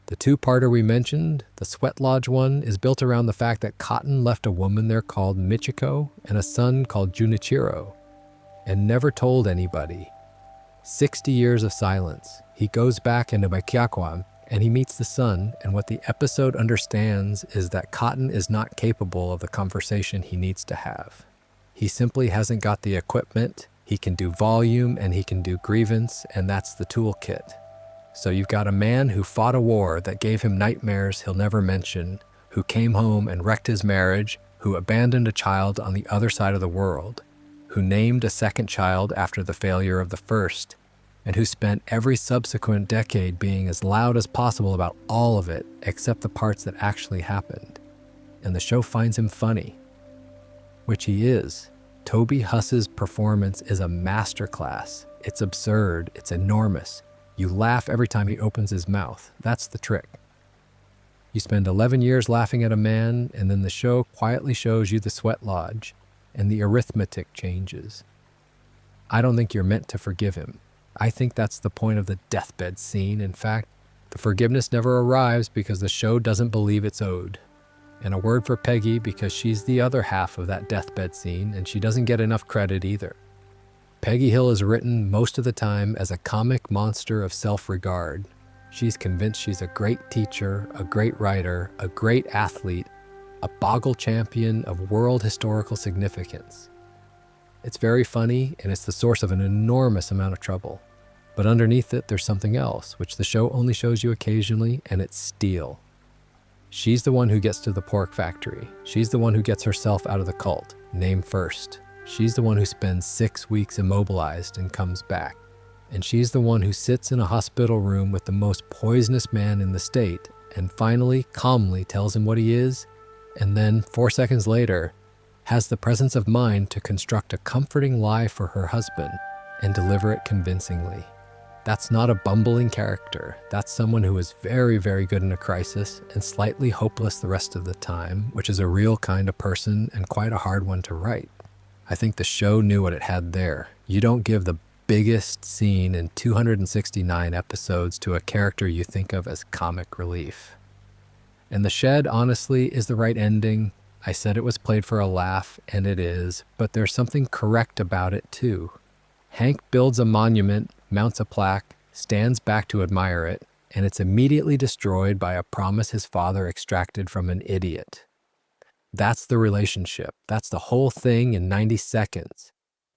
The two-parter we mentioned, the Sweat Lodge one, is built around the fact that Cotton left a woman there called Michiko and a son called Junichiro, and never told anybody. 60 years of silence. He goes back into Baikyakwan, and he meets the son, and what the episode understands is that Cotton is not capable of the conversation he needs to have. He simply hasn't got the equipment. He can do volume and he can do grievance, and that's the toolkit. So you've got a man who fought a war that gave him nightmares he'll never mention, who came home and wrecked his marriage, who abandoned a child on the other side of the world, who named a second child after the failure of the first, and who spent every subsequent decade being as loud as possible about all of it except the parts that actually happened. And the show finds him funny, which he is. Toby Huss's performance is a masterclass. It's absurd. It's enormous. You laugh every time he opens his mouth. That's the trick. You spend 11 years laughing at a man, and then the show quietly shows you the Sweat Lodge, and the arithmetic changes. I don't think you're meant to forgive him. I think that's the point of the deathbed scene. In fact, the forgiveness never arrives because the show doesn't believe it's owed. And a word for Peggy, because she's the other half of that deathbed scene, and she doesn't get enough credit either. Peggy Hill is written most of the time as a comic monster of self-regard. She's convinced she's a great teacher, a great writer, a great athlete, a boggle champion of world historical significance. It's very funny, and it's the source of an enormous amount of trouble. But underneath it, there's something else, which the show only shows you occasionally, and it's steel. She's the one who gets to the pork factory. She's the one who gets herself out of the cult, name first. She's the one who spends 6 weeks immobilized and comes back. And she's the one who sits in a hospital room with the most poisonous man in the state, and finally, calmly tells him what he is, and then, 4 seconds later, has the presence of mind to construct a comforting lie for her husband and deliver it convincingly. That's not a bumbling character. That's someone who is very, very good in a crisis and slightly hopeless the rest of the time, which is a real kind of person and quite a hard one to write. I think the show knew what it had there. You don't give the biggest scene in 269 episodes to a character you think of as comic relief. And The Shed, honestly, is the right ending. I said it was played for a laugh, and it is, but there's something correct about it too. Hank builds a monument, mounts a plaque, stands back to admire it, and it's immediately destroyed by a promise his father extracted from an idiot. That's the relationship. That's the whole thing in 90 seconds.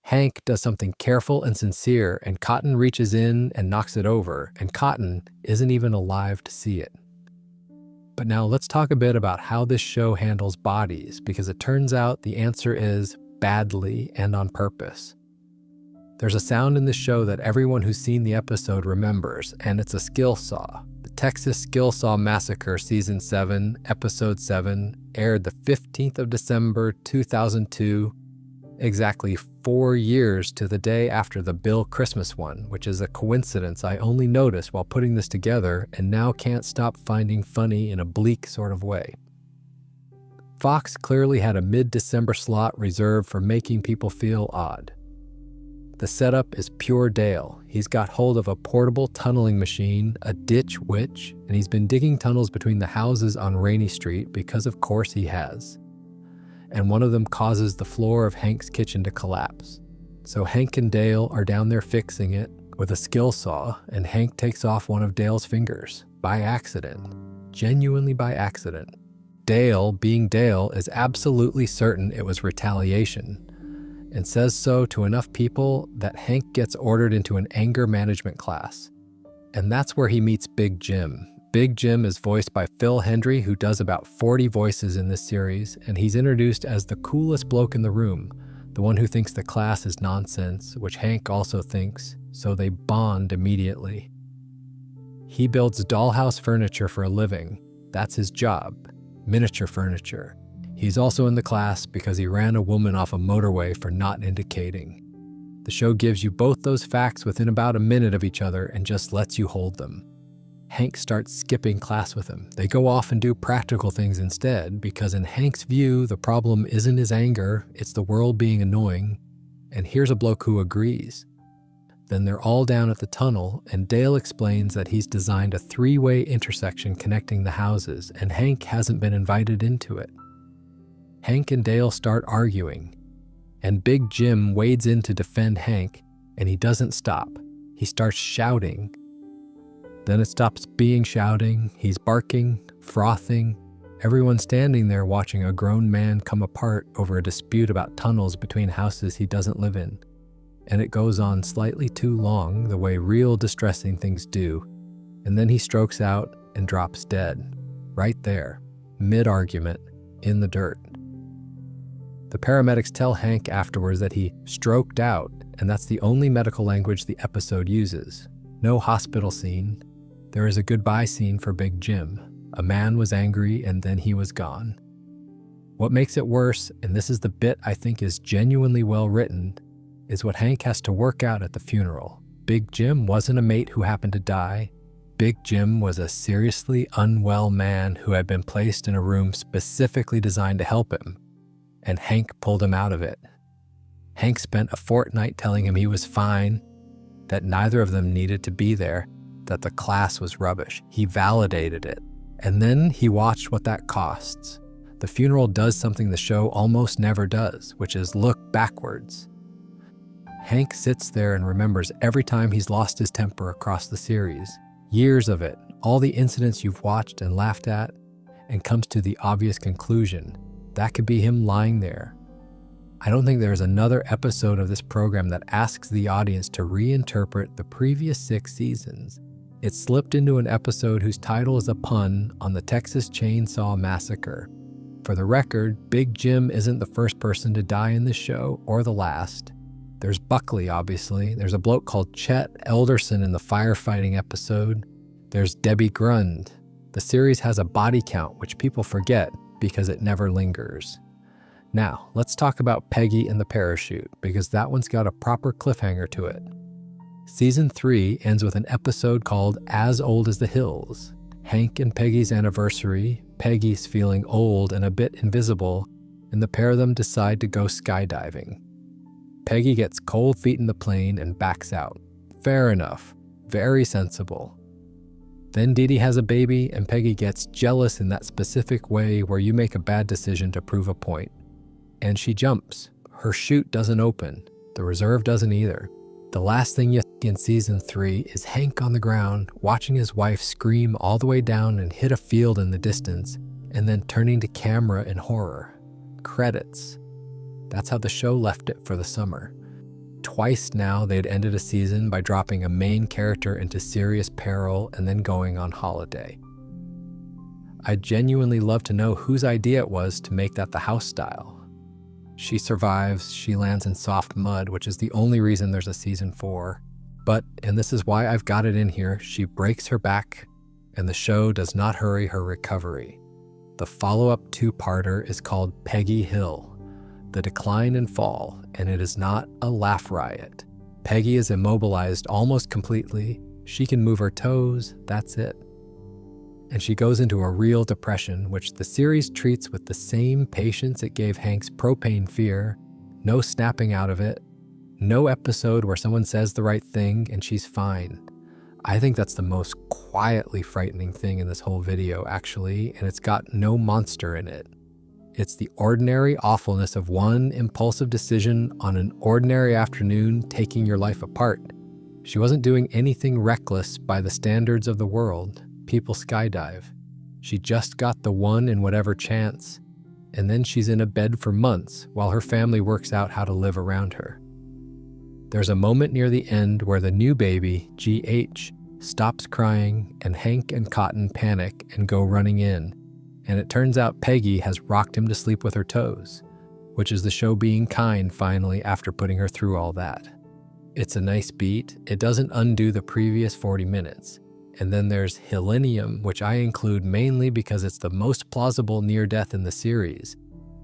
Hank does something careful and sincere, and Cotton reaches in and knocks it over, and Cotton isn't even alive to see it. But now let's talk a bit about how this show handles bodies, because it turns out the answer is badly and on purpose. There's a sound in this show that everyone who's seen the episode remembers, and it's a skill saw. The Texas Skill Saw Massacre Season 7, Episode 7, aired the 15th of December, 2002, exactly 4 years to the day after the Bill Christmas one, which is a coincidence I only noticed while putting this together and now can't stop finding funny in a bleak sort of way. Fox clearly had a mid-December slot reserved for making people feel odd. The setup is pure Dale. He's got hold of a portable tunneling machine, a ditch witch, and he's been digging tunnels between the houses on Rainy Street because of course he has. And one of them causes the floor of Hank's kitchen to collapse. So Hank and Dale are down there fixing it with a skill saw, and Hank takes off one of Dale's fingers by accident, genuinely by accident. Dale, being Dale, is absolutely certain it was retaliation, and says so to enough people that Hank gets ordered into an anger management class. And that's where he meets Big Jim, Big Jim is voiced by Phil Hendry, who does about 40 voices in this series, and he's introduced as the coolest bloke in the room, the one who thinks the class is nonsense, which Hank also thinks, so they bond immediately. He builds dollhouse furniture for a living. That's his job, miniature furniture. He's also in the class because he ran a woman off a motorway for not indicating. The show gives you both those facts within about a minute of each other and just lets you hold them. Hank starts skipping class with him. They go off and do practical things instead because in Hank's view, the problem isn't his anger, it's the world being annoying. And here's a bloke who agrees. Then they're all down at the tunnel, and Dale explains that he's designed a 3-way intersection connecting the houses, and Hank hasn't been invited into it. Hank and Dale start arguing, and Big Jim wades in to defend Hank, and he doesn't stop. He starts shouting. Then it stops being shouting. He's barking, frothing. Everyone's standing there watching a grown man come apart over a dispute about tunnels between houses he doesn't live in. And it goes on slightly too long, the way real distressing things do. And then he strokes out and drops dead, right there, mid-argument, in the dirt. The paramedics tell Hank afterwards that he stroked out, and that's the only medical language the episode uses. No hospital scene. There is a goodbye scene for Big Jim. A man was angry, and then he was gone. What makes it worse, and this is the bit I think is genuinely well written, is what Hank has to work out at the funeral. Big Jim wasn't a mate who happened to die. Big Jim was a seriously unwell man who had been placed in a room specifically designed to help him, and Hank pulled him out of it. Hank spent a fortnight telling him he was fine, that neither of them needed to be there, that the class was rubbish. He validated it, and then he watched what that costs. The funeral does something the show almost never does, which is look backwards. Hank sits there and remembers every time he's lost his temper across the series, years of it, all the incidents you've watched and laughed at, and comes to the obvious conclusion. That could be him lying there. I don't think there's another episode of this program that asks the audience to reinterpret the previous 6 seasons. It slipped into an episode whose title is a pun on the Texas Chainsaw Massacre. For the record, Big Jim isn't the first person to die in this show, or the last. There's Buckley, obviously. There's a bloke called Chet Elderson in the firefighting episode. There's Debbie Grund. The series has a body count, which people forget because it never lingers. Now, let's talk about Peggy and the parachute, because that one's got a proper cliffhanger to it. Season 3 ends with an episode called As Old as the Hills. Hank and Peggy's anniversary, Peggy's feeling old and a bit invisible, and the pair of them decide to go skydiving. Peggy gets cold feet in the plane and backs out. Fair enough. Very sensible. Then Dee Dee has a baby, and Peggy gets jealous in that specific way where you make a bad decision to prove a point. And she jumps. Her chute doesn't open. The reserve doesn't either. The last thing you see in season 3 is Hank on the ground, watching his wife scream all the way down and hit a field in the distance, and then turning to camera in horror. Credits. That's how the show left it for the summer. Twice now they'd ended a season by dropping a main character into serious peril and then going on holiday. I'd genuinely love to know whose idea it was to make that the house style. She survives, she lands in soft mud, which is the only reason there's a season 4. But, and this is why I've got it in here, she breaks her back, and the show does not hurry her recovery. The follow-up 2-parter is called Peggy Hill, The Decline and Fall, and it is not a laugh riot. Peggy is immobilized almost completely. She can move her toes, that's it. And she goes into a real depression, which the series treats with the same patience it gave Hank's propane fear. No snapping out of it. No episode where someone says the right thing and she's fine. I think that's the most quietly frightening thing in this whole video, actually, and it's got no monster in it. It's the ordinary awfulness of one impulsive decision on an ordinary afternoon taking your life apart. She wasn't doing anything reckless by the standards of the world. People skydive. She just got the one in whatever chance, and then she's in a bed for months while her family works out how to live around her. There's a moment near the end where the new baby, GH, stops crying, and Hank and Cotton panic and go running in. And it turns out Peggy has rocked him to sleep with her toes, which is the show being kind finally after putting her through all that. It's a nice beat. It doesn't undo the previous 40 minutes. And then there's Hilenium, which I include mainly because it's the most plausible near-death in the series,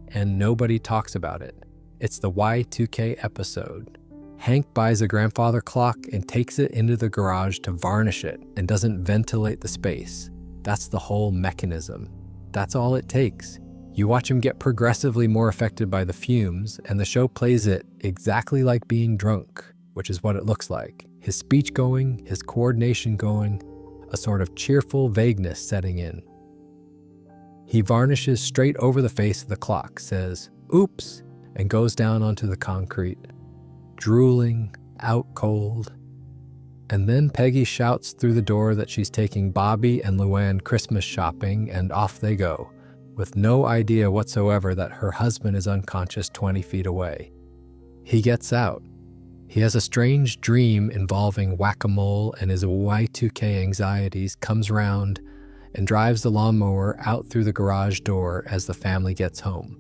and nobody talks about it. It's the Y2K episode. Hank buys a grandfather clock and takes it into the garage to varnish it and doesn't ventilate the space. That's the whole mechanism. That's all it takes. You watch him get progressively more affected by the fumes, and the show plays it exactly like being drunk, which is what it looks like. His speech going, his coordination going, a sort of cheerful vagueness setting in. He varnishes straight over the face of the clock, says, "Oops," and goes down onto the concrete, drooling, out cold. And then Peggy shouts through the door that she's taking Bobby and Luann Christmas shopping, and off they go, with no idea whatsoever that her husband is unconscious 20 feet away. He gets out. He has a strange dream involving whack-a-mole, and his Y2K anxieties comes round and drives the lawnmower out through the garage door as the family gets home.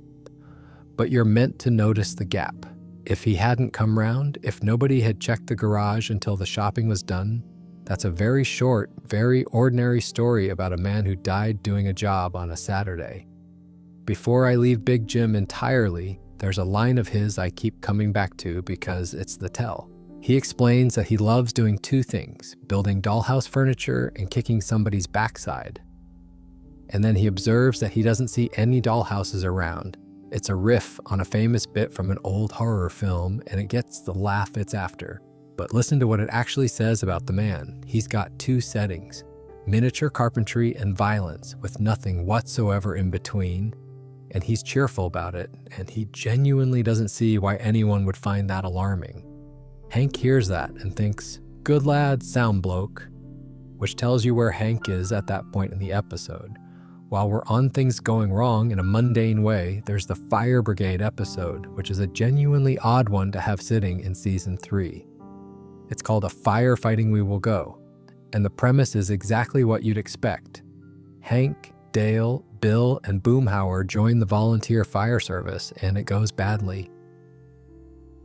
But you're meant to notice the gap. If he hadn't come round, if nobody had checked the garage until the shopping was done, that's a very short, very ordinary story about a man who died doing a job on a Saturday. Before I leave Big Jim entirely, there's a line of his I keep coming back to because it's the tell. He explains that he loves doing two things, building dollhouse furniture and kicking somebody's backside. And then he observes that he doesn't see any dollhouses around. It's a riff on a famous bit from an old horror film, and it gets the laugh it's after. But listen to what it actually says about the man. He's got two settings, miniature carpentry and violence, with nothing whatsoever in between. And he's cheerful about it, and he genuinely doesn't see why anyone would find that alarming. Hank hears that and thinks, "Good lad, sound bloke," which tells you where Hank is at that point in the episode. While we're on things going wrong in a mundane way, there's the Fire Brigade episode, which is a genuinely odd one to have sitting in Season 3. It's called A Firefighting We Will Go, and the premise is exactly what you'd expect. Hank, Dale, Bill, and Boomhauer join the volunteer fire service, and it goes badly.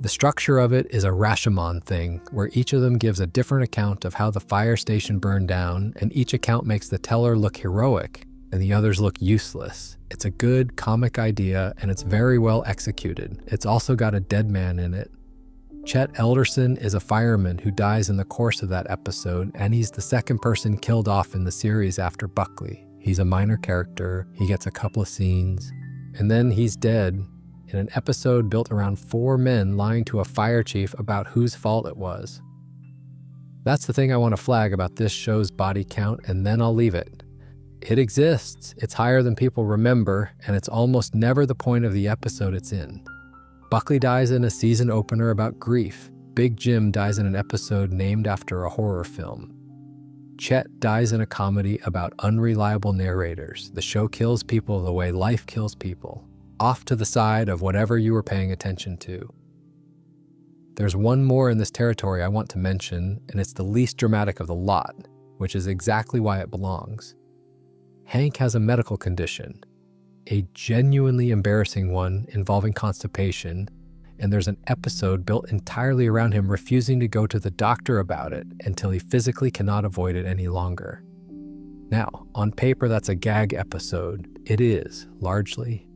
The structure of it is a Rashomon thing, where each of them gives a different account of how the fire station burned down, and each account makes the teller look heroic, and the others look useless. It's a good comic idea, and it's very well executed. It's also got a dead man in it. Chet Elderson is a fireman who dies in the course of that episode, and he's the second person killed off in the series after Buckley. He's a minor character, he gets a couple of scenes, and then he's dead in an episode built around 4 men lying to a fire chief about whose fault it was. That's the thing I want to flag about this show's body count, and then I'll leave it. It exists, it's higher than people remember, and it's almost never the point of the episode it's in. Buckley dies in a season opener about grief. Big Jim dies in an episode named after a horror film. Chet dies in a comedy about unreliable narrators. The show kills people the way life kills people, off to the side of whatever you were paying attention to. There's one more in this territory I want to mention, and it's the least dramatic of the lot, which is exactly why it belongs. Hank has a medical condition, a genuinely embarrassing one involving constipation, and there's an episode built entirely around him refusing to go to the doctor about it until he physically cannot avoid it any longer. Now, on paper that's a gag episode. It is, largely.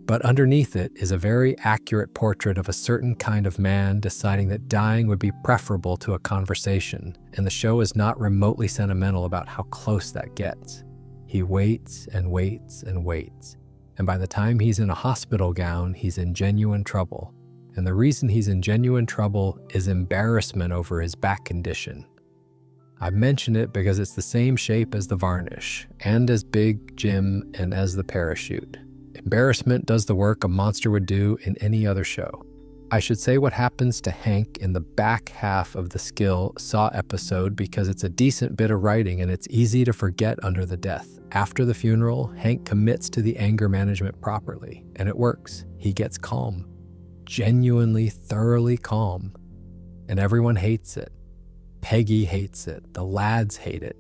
But underneath it is a very accurate portrait of a certain kind of man deciding that dying would be preferable to a conversation, and the show is not remotely sentimental about how close that gets. He waits and waits and waits, and by the time he's in a hospital gown, he's in genuine trouble. And the reason he's in genuine trouble is embarrassment over his back condition. I mention it because it's the same shape as the varnish, and as Big Jim, and as the parachute. Embarrassment does the work a monster would do in any other show. I should say what happens to Hank in the back half of the Skill Saw episode because it's a decent bit of writing and it's easy to forget under the death. After the funeral, Hank commits to the anger management properly, and it works. He gets calm. Genuinely, thoroughly calm. And everyone hates it. Peggy hates it. The lads hate it.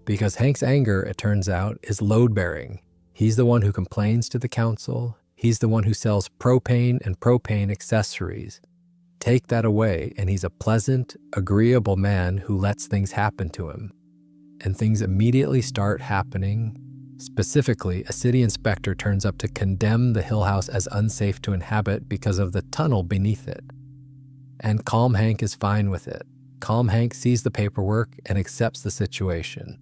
Because Hank's anger, it turns out, is load-bearing. He's the one who complains to the council. He's the one who sells propane and propane accessories. Take that away, and he's a pleasant, agreeable man who lets things happen to him. And things immediately start happening. Specifically, a city inspector turns up to condemn the Hill House as unsafe to inhabit because of the tunnel beneath it. And Calm Hank is fine with it. Calm Hank sees the paperwork and accepts the situation.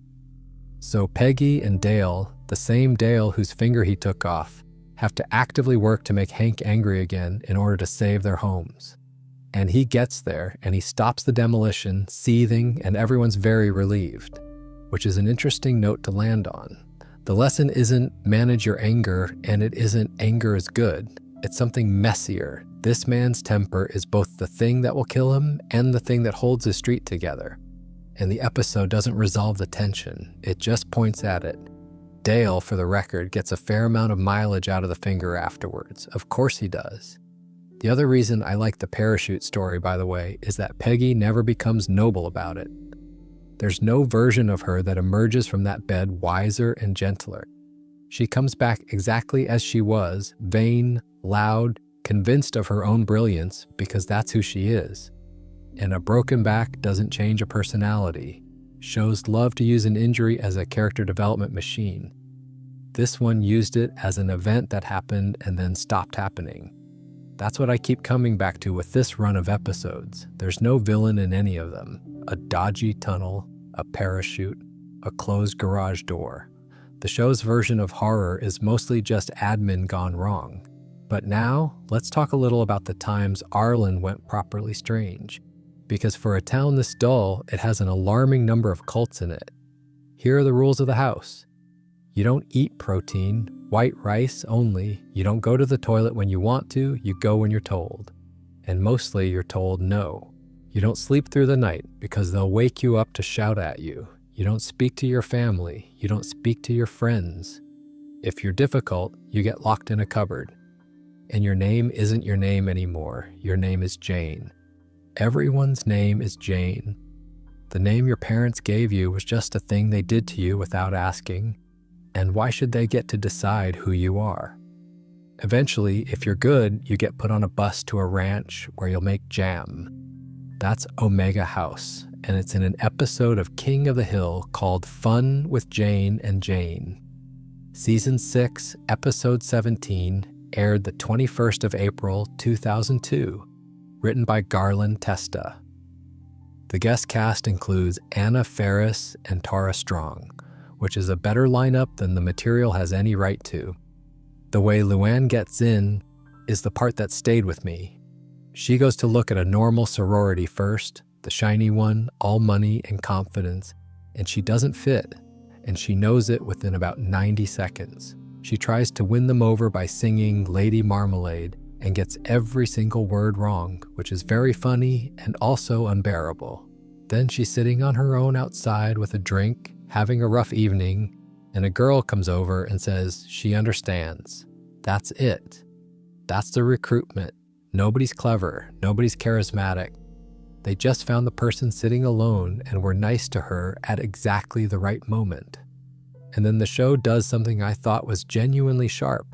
So Peggy and Dale, the same Dale whose finger he took off, have to actively work to make Hank angry again in order to save their homes. And he gets there, and he stops the demolition, seething, and everyone's very relieved, which is an interesting note to land on. The lesson isn't manage your anger, and it isn't anger is good. It's something messier. This man's temper is both the thing that will kill him and the thing that holds his street together. And the episode doesn't resolve the tension. It just points at it. Dale, for the record, gets a fair amount of mileage out of the finger afterwards. Of course he does. The other reason I like the parachute story, by the way, is that Peggy never becomes noble about it. There's no version of her that emerges from that bed wiser and gentler. She comes back exactly as she was, vain, loud, convinced of her own brilliance because that's who she is. And a broken back doesn't change a personality. Shows love to use an injury as a character development machine. This one used it as an event that happened and then stopped happening. That's what I keep coming back to with this run of episodes. There's no villain in any of them. A dodgy tunnel, a parachute, a closed garage door. The show's version of horror is mostly just admin gone wrong. But now, let's talk a little about the times Arlen went properly strange. Because for a town this dull, it has an alarming number of cults in it. Here are the rules of the house. You don't eat protein, white rice only. You don't go to the toilet when you want to, you go when you're told. And mostly you're told no. You don't sleep through the night because they'll wake you up to shout at you. You don't speak to your family. You don't speak to your friends. If you're difficult, you get locked in a cupboard. And your name isn't your name anymore. Your name is Jane. Everyone's name is Jane. The name your parents gave you was just a thing they did to you without asking. And why should they get to decide who you are? Eventually, if you're good, you get put on a bus to a ranch where you'll make jam. That's Omega House, and it's in an episode of King of the Hill called Fun with Jane and Jane. Season 6, Episode 17, aired the 21st of April, 2002, written by Garland Testa. The guest cast includes Anna Faris and Tara Strong, which is a better lineup than the material has any right to. The way Luann gets in is the part that stayed with me. She goes to look at a normal sorority first, the shiny one, all money and confidence, and she doesn't fit, and she knows it within about 90 seconds. She tries to win them over by singing Lady Marmalade and gets every single word wrong, which is very funny and also unbearable. Then she's sitting on her own outside with a drink, having a rough evening, and a girl comes over and says she understands. That's it. That's the recruitment. Nobody's clever. Nobody's charismatic. They just found the person sitting alone and were nice to her at exactly the right moment. And then the show does something I thought was genuinely sharp.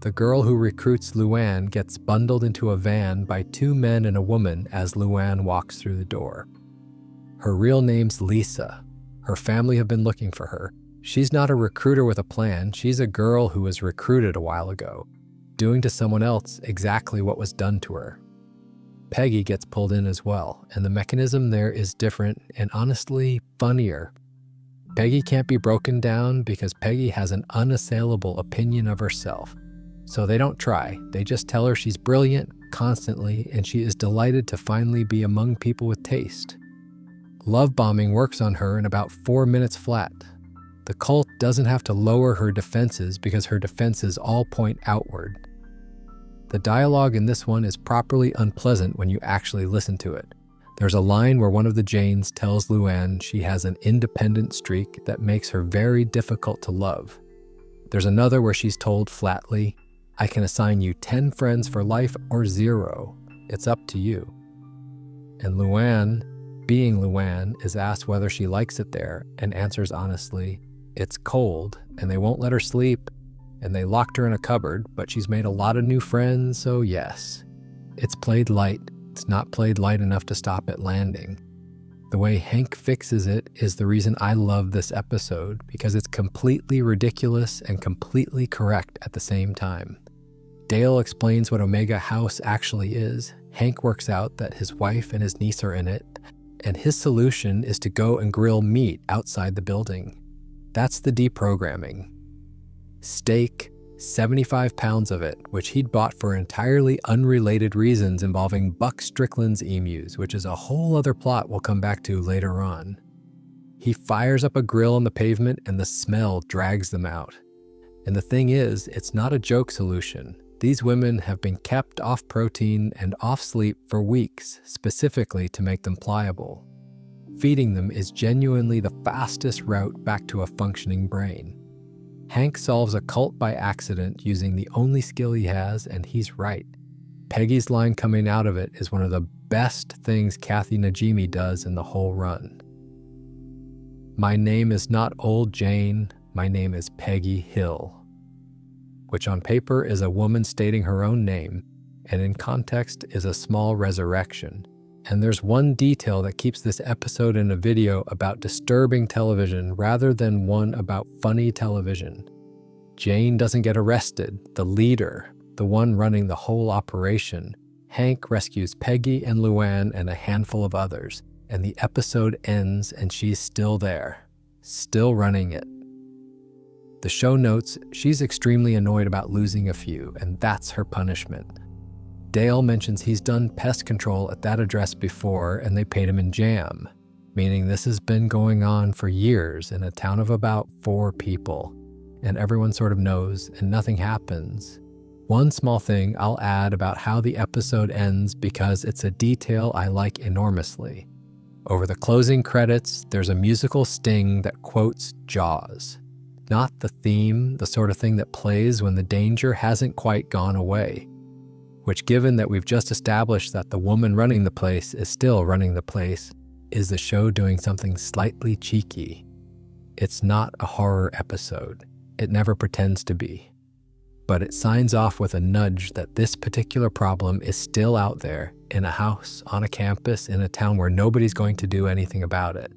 The girl who recruits Luann gets bundled into a van by two men and a woman as Luann walks through the door. Her real name's Lisa. Her family have been looking for her. She's not a recruiter with a plan. She's a girl who was recruited a while ago, doing to someone else exactly what was done to her. Peggy gets pulled in as well, and the mechanism there is different and honestly funnier. Peggy can't be broken down because Peggy has an unassailable opinion of herself. So they don't try. They just tell her she's brilliant constantly, and she is delighted to finally be among people with taste. Love bombing works on her in about 4 minutes flat. The cult doesn't have to lower her defenses because her defenses all point outward. The dialogue in this one is properly unpleasant when you actually listen to it. There's a line where one of the Janes tells Luann she has an independent streak that makes her very difficult to love. There's another where she's told flatly, I can assign you 10 friends for life or 0. It's up to you. And Luann, being Luann, is asked whether she likes it there and answers honestly, it's cold and they won't let her sleep and they locked her in a cupboard, but she's made a lot of new friends, so yes. It's played light. It's not played light enough to stop it landing. The way Hank fixes it is the reason I love this episode, because it's completely ridiculous and completely correct at the same time. Dale explains what Omega House actually is. Hank works out that his wife and his niece are in it, and his solution is to go and grill meat outside the building. That's the deprogramming. Steak, 75 pounds of it, which he'd bought for entirely unrelated reasons involving Buck Strickland's emus, which is a whole other plot we'll come back to later on. He fires up a grill on the pavement and the smell drags them out. And the thing is, it's not a joke solution. These women have been kept off protein and off sleep for weeks, specifically to make them pliable. Feeding them is genuinely the fastest route back to a functioning brain. Hank solves a cult by accident using the only skill he has, and he's right. Peggy's line coming out of it is one of the best things Kathy Najimy does in the whole run. My name is not Old Jane, my name is Peggy Hill. Which on paper is a woman stating her own name, and in context is a small resurrection. And there's one detail that keeps this episode in a video about disturbing television rather than one about funny television. Jane doesn't get arrested. The leader, the one running the whole operation, Hank rescues Peggy and Luann and a handful of others, and the episode ends and she's still there, still running it. The show notes she's extremely annoyed about losing a few, and that's her punishment. Dale mentions he's done pest control at that address before and they paid him in jam, meaning this has been going on for years in a town of about 4 people, and everyone sort of knows and nothing happens. One small thing I'll add about how the episode ends because it's a detail I like enormously. Over the closing credits, there's a musical sting that quotes Jaws. Not the theme, the sort of thing that plays when the danger hasn't quite gone away. Which, given that we've just established that the woman running the place is still running the place, is the show doing something slightly cheeky. It's not a horror episode. It never pretends to be. But it signs off with a nudge that this particular problem is still out there, in a house, on a campus, in a town where nobody's going to do anything about it.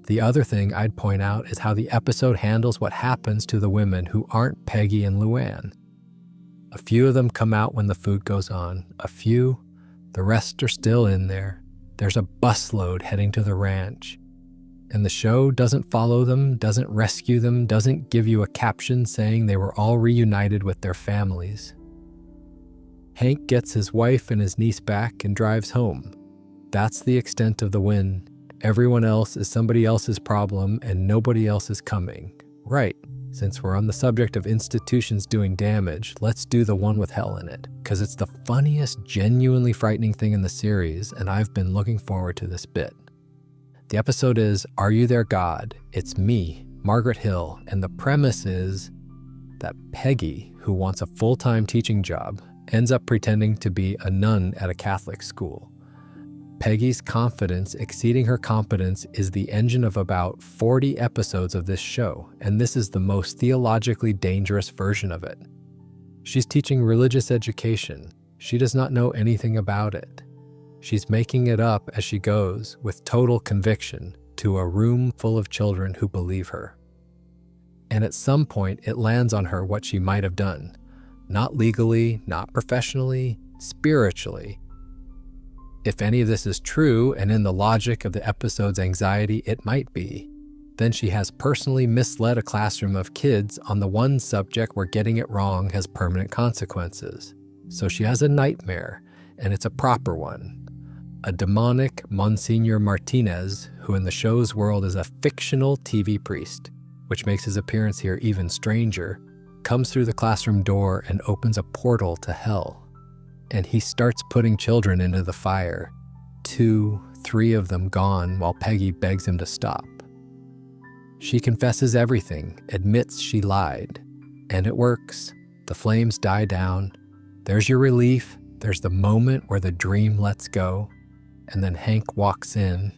The other thing I'd point out is how the episode handles what happens to the women who aren't Peggy and Luann. A few of them come out when the food goes on. A few, the rest are still in there. There's a busload heading to the ranch. And the show doesn't follow them, doesn't rescue them, doesn't give you a caption saying they were all reunited with their families. Hank gets his wife and his niece back and drives home. That's the extent of the win. Everyone else is somebody else's problem and nobody else is coming. Right. Since we're on the subject of institutions doing damage, let's do the one with hell in it, because it's the funniest, genuinely frightening thing in the series, and I've been looking forward to this bit. The episode is Are You There, God? It's me, Margaret Hill, and the premise is that Peggy, who wants a full-time teaching job, ends up pretending to be a nun at a Catholic school. Peggy's confidence exceeding her competence is the engine of about 40 episodes of this show, and this is the most theologically dangerous version of it. She's teaching religious education. She does not know anything about it. She's making it up as she goes, with total conviction, to a room full of children who believe her. And at some point, it lands on her what she might have done. Not legally, not professionally, spiritually. If any of this is true, and in the logic of the episode's anxiety, it might be, then she has personally misled a classroom of kids on the one subject where getting it wrong has permanent consequences. So she has a nightmare, and it's a proper one. A demonic Monsignor Martinez, who in the show's world is a fictional TV priest, which makes his appearance here even stranger, comes through the classroom door and opens a portal to hell. And he starts putting children into the fire, 2, 3 of them gone while Peggy begs him to stop. She confesses everything, admits she lied, and it works. The flames die down. There's your relief. There's the moment where the dream lets go, and then Hank walks in,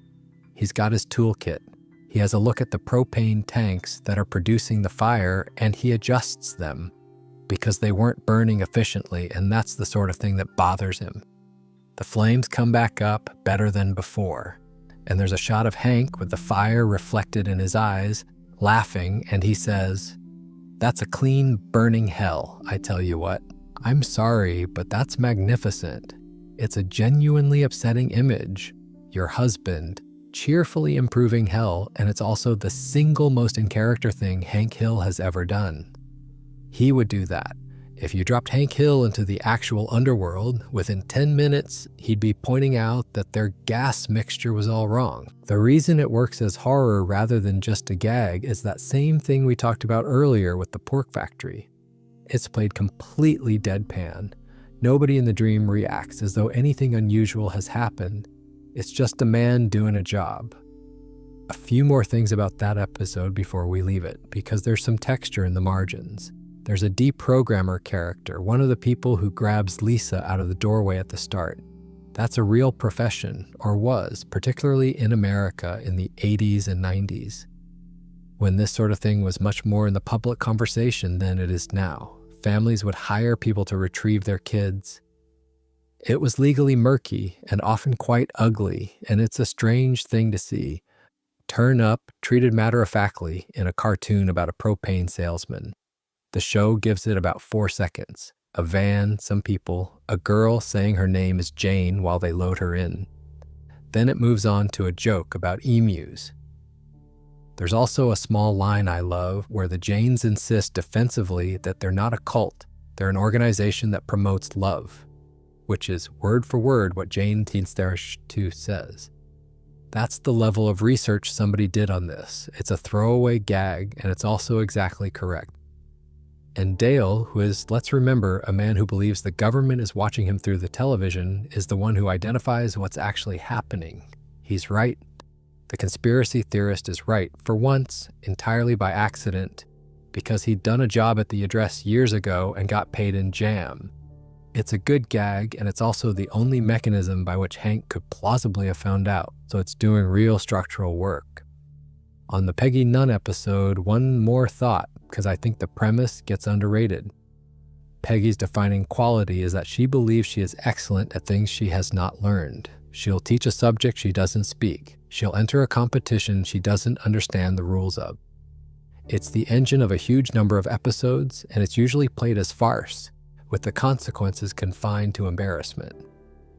He's got his toolkit. He has a look at the propane tanks that are producing the fire, and he adjusts them because they weren't burning efficiently, and that's the sort of thing that bothers him. The flames come back up better than before, and there's a shot of Hank with the fire reflected in his eyes, laughing, and he says, "That's a clean burning hell, I tell you what. I'm sorry, but that's magnificent. It's a genuinely upsetting image. Your husband, cheerfully improving hell, and it's also the single most in-character thing Hank Hill has ever done. He would do that. If you dropped Hank Hill into the actual underworld, within 10 minutes, he'd be pointing out that their gas mixture was all wrong. The reason it works as horror rather than just a gag is that same thing we talked about earlier with the pork factory. It's played completely deadpan. Nobody in the dream reacts as though anything unusual has happened. It's just a man doing a job. A few more things about that episode before we leave it, because there's some texture in the margins. There's a deprogrammer character, one of the people who grabs Lisa out of the doorway at the start. That's a real profession, or was, particularly in America in the 80s and 90s, when this sort of thing was much more in the public conversation than it is now. Families would hire people to retrieve their kids. It was legally murky and often quite ugly, and it's a strange thing to see. Turn up, treated matter-of-factly, in a cartoon about a propane salesman. The show gives it about 4 seconds. A van, some people, a girl saying her name is Jane while they load her in. Then it moves on to a joke about emus. There's also a small line I love where the Janes insist defensively that they're not a cult, they're an organization that promotes love, which is word for word what Jane Teenstarish 2 says. That's the level of research somebody did on this. It's a throwaway gag, and it's also exactly correct. And Dale, who is, let's remember, a man who believes the government is watching him through the television, is the one who identifies what's actually happening. He's right. The conspiracy theorist is right, for once, entirely by accident, because he'd done a job at the address years ago and got paid in jam. It's a good gag, and it's also the only mechanism by which Hank could plausibly have found out, so it's doing real structural work. On the Peggy Nunn episode, one more thought, because I think the premise gets underrated. Peggy's defining quality is that she believes she is excellent at things she has not learned. She'll teach a subject she doesn't speak. She'll enter a competition she doesn't understand the rules of. It's the engine of a huge number of episodes, and it's usually played as farce, with the consequences confined to embarrassment.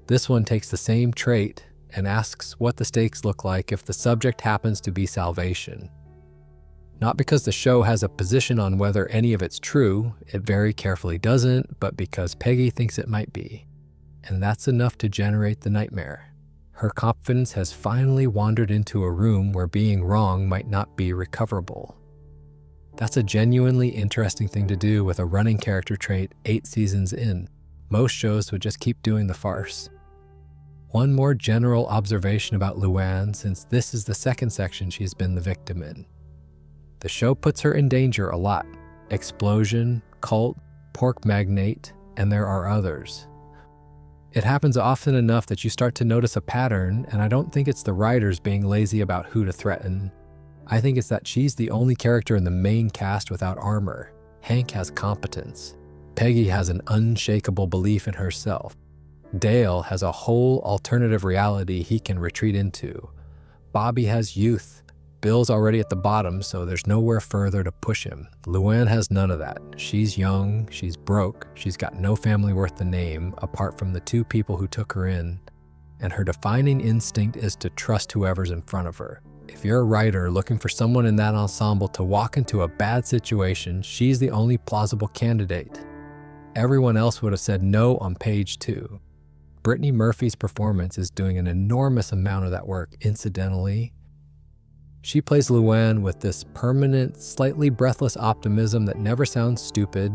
This one takes the same trait and asks what the stakes look like if the subject happens to be salvation. Not because the show has a position on whether any of it's true, it very carefully doesn't, but because Peggy thinks it might be. And that's enough to generate the nightmare. Her confidence has finally wandered into a room where being wrong might not be recoverable. That's a genuinely interesting thing to do with a running character trait 8 seasons in. Most shows would just keep doing the farce. One more general observation about Luann, since this is the second section she's been the victim in. The show puts her in danger a lot. Explosion, cult, pork magnate, and there are others. It happens often enough that you start to notice a pattern, and I don't think it's the writers being lazy about who to threaten. I think it's that she's the only character in the main cast without armor. Hank has competence. Peggy has an unshakable belief in herself. Dale has a whole alternative reality he can retreat into. Bobby has youth. Bill's already at the bottom, so there's nowhere further to push him. Luann has none of that. She's young, she's broke, she's got no family worth the name, apart from the 2 people who took her in, and her defining instinct is to trust whoever's in front of her. If you're a writer looking for someone in that ensemble to walk into a bad situation, she's the only plausible candidate. Everyone else would have said no on page 2. Brittany Murphy's performance is doing an enormous amount of that work, incidentally. She plays Luann with this permanent, slightly breathless optimism that never sounds stupid.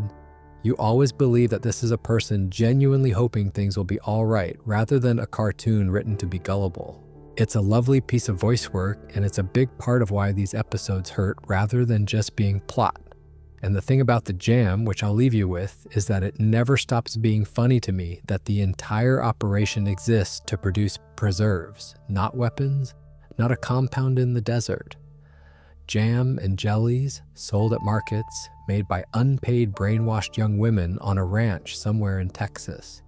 You always believe that this is a person genuinely hoping things will be all right, rather than a cartoon written to be gullible. It's a lovely piece of voice work, and it's a big part of why these episodes hurt rather than just being plot. And the thing about the jam, which I'll leave you with, is that it never stops being funny to me that the entire operation exists to produce preserves, not weapons, not a compound in the desert. Jam and jellies sold at markets made by unpaid brainwashed young women on a ranch somewhere in Texas.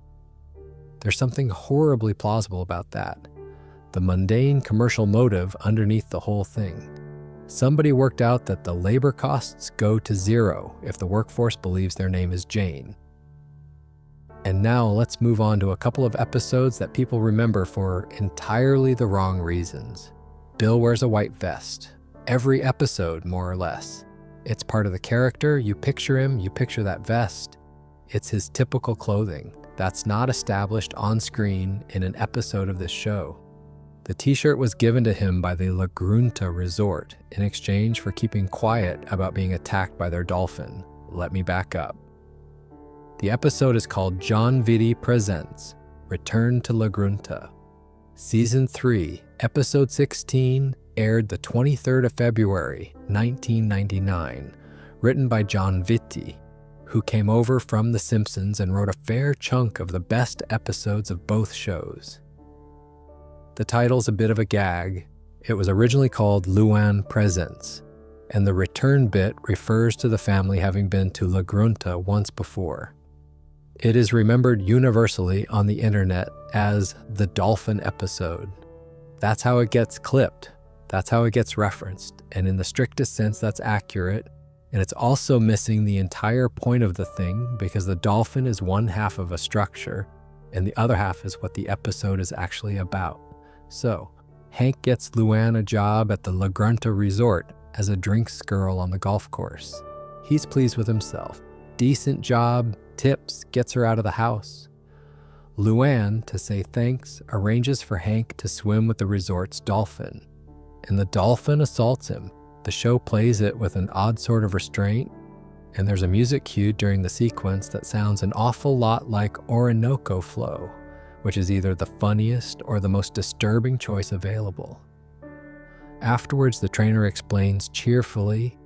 There's something horribly plausible about that. The mundane commercial motive underneath the whole thing. Somebody worked out that the labor costs go to zero if the workforce believes their name is Jane. And now let's move on to a couple of episodes that people remember for entirely the wrong reasons. Bill wears a white vest. Every episode, more or less. It's part of the character. You picture him, you picture that vest. It's his typical clothing. That's not established on screen in an episode of this show. The t-shirt was given to him by the La Grunta Resort in exchange for keeping quiet about being attacked by their dolphin. Let me back up. The episode is called John Vitti Presents Return to La Grunta. Season 3, Episode 16, aired the 23rd of February, 1999, written by John Vitti, who came over from The Simpsons and wrote a fair chunk of the best episodes of both shows. The title's a bit of a gag. It was originally called Luann Presents, and the return bit refers to the family having been to La Grunta once before. It is remembered universally on the internet as the dolphin episode. That's how it gets clipped. That's how it gets referenced, and in the strictest sense, that's accurate. And it's also missing the entire point of the thing because the dolphin is one half of a structure, and the other half is what the episode is actually about. So, Hank gets Luann a job at the La Grunta Resort as a drinks girl on the golf course. He's pleased with himself. Decent job, tips, gets her out of the house. Luann, to say thanks, arranges for Hank to swim with the resort's dolphin. And the dolphin assaults him. The show plays it with an odd sort of restraint, and there's a music cue during the sequence that sounds an awful lot like Orinoco Flow, which is either the funniest or the most disturbing choice available. Afterwards, the trainer explains cheerfully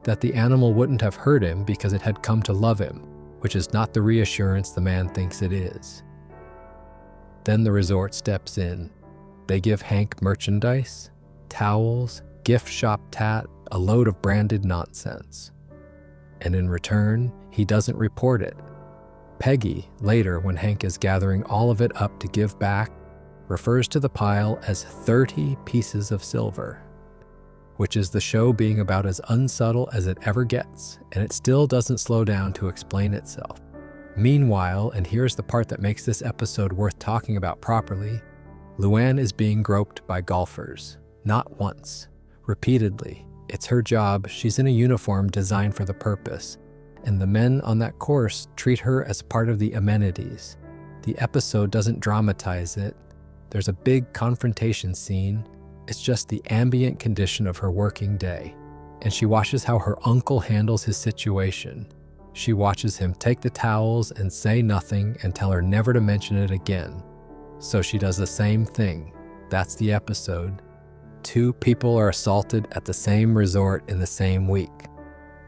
that the animal wouldn't have hurt him because it had come to love him, which is not the reassurance the man thinks it is. Then the resort steps in. They give Hank merchandise, towels, gift shop tat, a load of branded nonsense. And in return, he doesn't report it. Peggy, later when Hank is gathering all of it up to give back, refers to the pile as 30 pieces of silver, which is the show being about as unsubtle as it ever gets, and it still doesn't slow down to explain itself. Meanwhile, and here's the part that makes this episode worth talking about properly, Luann is being groped by golfers. Not once. Repeatedly. It's her job. She's in a uniform designed for the purpose. And the men on that course treat her as part of the amenities. The episode doesn't dramatize it. There's a big confrontation scene. It's just the ambient condition of her working day. And she watches how her uncle handles his situation. She watches him take the towels and say nothing and tell her never to mention it again. So she does the same thing. That's the episode. 2 people are assaulted at the same resort in the same week.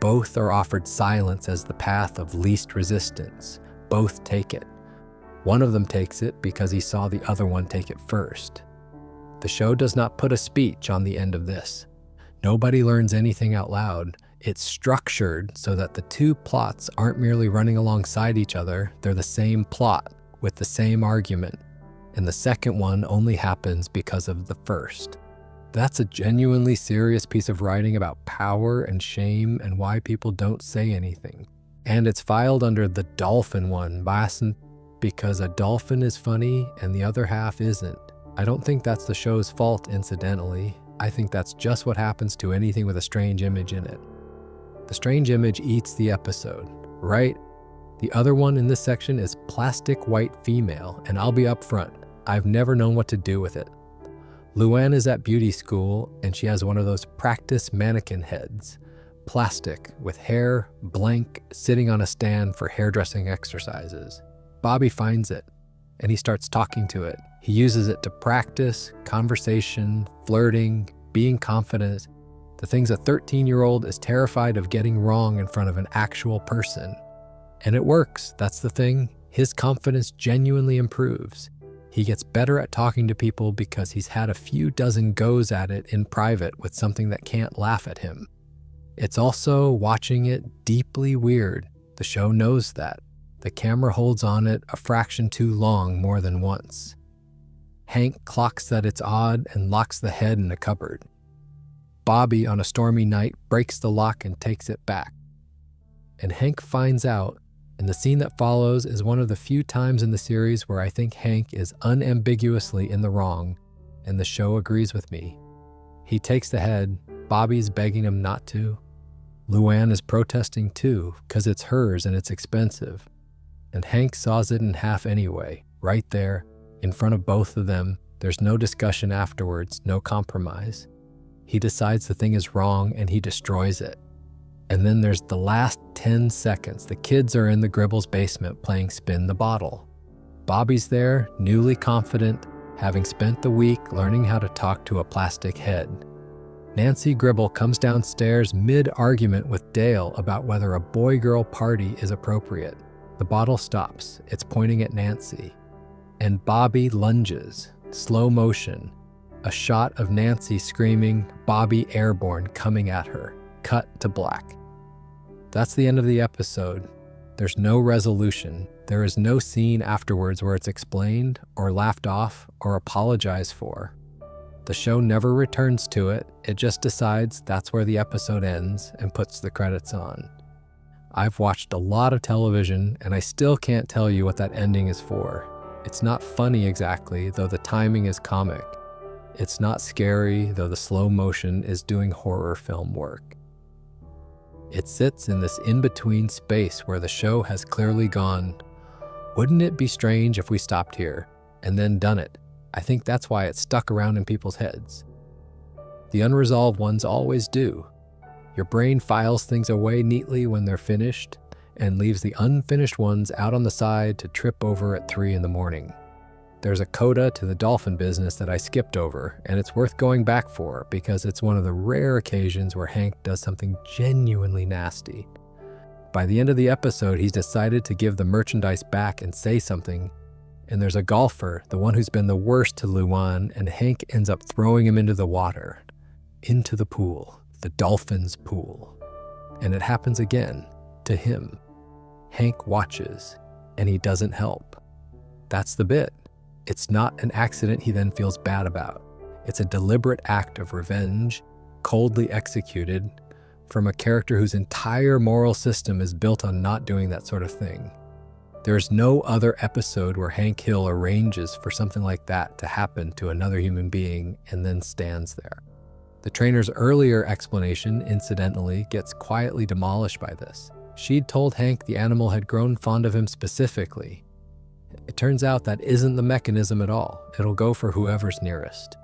Both are offered silence as the path of least resistance. Both take it. One of them takes it because he saw the other one take it first. The show does not put a speech on the end of this. Nobody learns anything out loud. It's structured so that the 2 plots aren't merely running alongside each other, they're the same plot with the same argument, and the second one only happens because of the first. That's a genuinely serious piece of writing about power and shame and why people don't say anything. And it's filed under the dolphin one, because a dolphin is funny and the other half isn't. I don't think that's the show's fault, incidentally. I think that's just what happens to anything with a strange image in it. The strange image eats the episode, right? The other one in this section is plastic white female, and I'll be upfront. I've never known what to do with it. Luann is at beauty school, and she has one of those practice mannequin heads. Plastic, with hair, blank, sitting on a stand for hairdressing exercises. Bobby finds it, and he starts talking to it. He uses it to practice, conversation, flirting, being confident, the things a 13-year-old is terrified of getting wrong in front of an actual person. And it works, that's the thing. His confidence genuinely improves. He gets better at talking to people because he's had a few dozen goes at it in private with something that can't laugh at him. It's also, watching it, deeply weird. The show knows that. The camera holds on it a fraction too long more than once. Hank clocks that it's odd and locks the head in a cupboard. Bobby, on a stormy night, breaks the lock and takes it back. And Hank finds out, and the scene that follows is one of the few times in the series where I think Hank is unambiguously in the wrong, and the show agrees with me. He takes the head. Bobby's begging him not to. Luann is protesting too, because it's hers and it's expensive. And Hank saws it in half anyway, right there, in front of both of them. There's no discussion afterwards, no compromise. He decides the thing is wrong and he destroys it. And then there's the last 10 seconds. The kids are in the Gribble's basement playing Spin the Bottle. Bobby's there, newly confident, having spent the week learning how to talk to a plastic head. Nancy Gribble comes downstairs mid-argument with Dale about whether a boy-girl party is appropriate. The bottle stops. It's pointing at Nancy. And Bobby lunges, slow motion. A shot of Nancy screaming, Bobby airborne, coming at her. Cut to black. That's the end of the episode. There's no resolution. There is no scene afterwards where it's explained or laughed off or apologized for. The show never returns to it. It just decides that's where the episode ends and puts the credits on. I've watched a lot of television and I still can't tell you what that ending is for. It's not funny exactly, though the timing is comic. It's not scary, though the slow motion is doing horror film work. It sits in this in-between space where the show has clearly gone, wouldn't it be strange if we stopped here, and then done it? I think that's why it's stuck around in people's heads. The unresolved ones always do. Your brain files things away neatly when they're finished and leaves the unfinished ones out on the side to trip over at 3 a.m. There's a coda to the dolphin business that I skipped over, and it's worth going back for because it's one of the rare occasions where Hank does something genuinely nasty. By the end of the episode, he's decided to give the merchandise back and say something, and there's a golfer, the one who's been the worst to Luann, and Hank ends up throwing him into the water, into the pool, the dolphin's pool. And it happens again, to him. Hank watches, and he doesn't help. That's the bit. It's not an accident he then feels bad about. It's a deliberate act of revenge, coldly executed, from a character whose entire moral system is built on not doing that sort of thing. There's no other episode where Hank Hill arranges for something like that to happen to another human being and then stands there. The trainer's earlier explanation, incidentally, gets quietly demolished by this. She'd told Hank the animal had grown fond of him specifically. It turns out that isn't the mechanism at all. It'll go for whoever's nearest.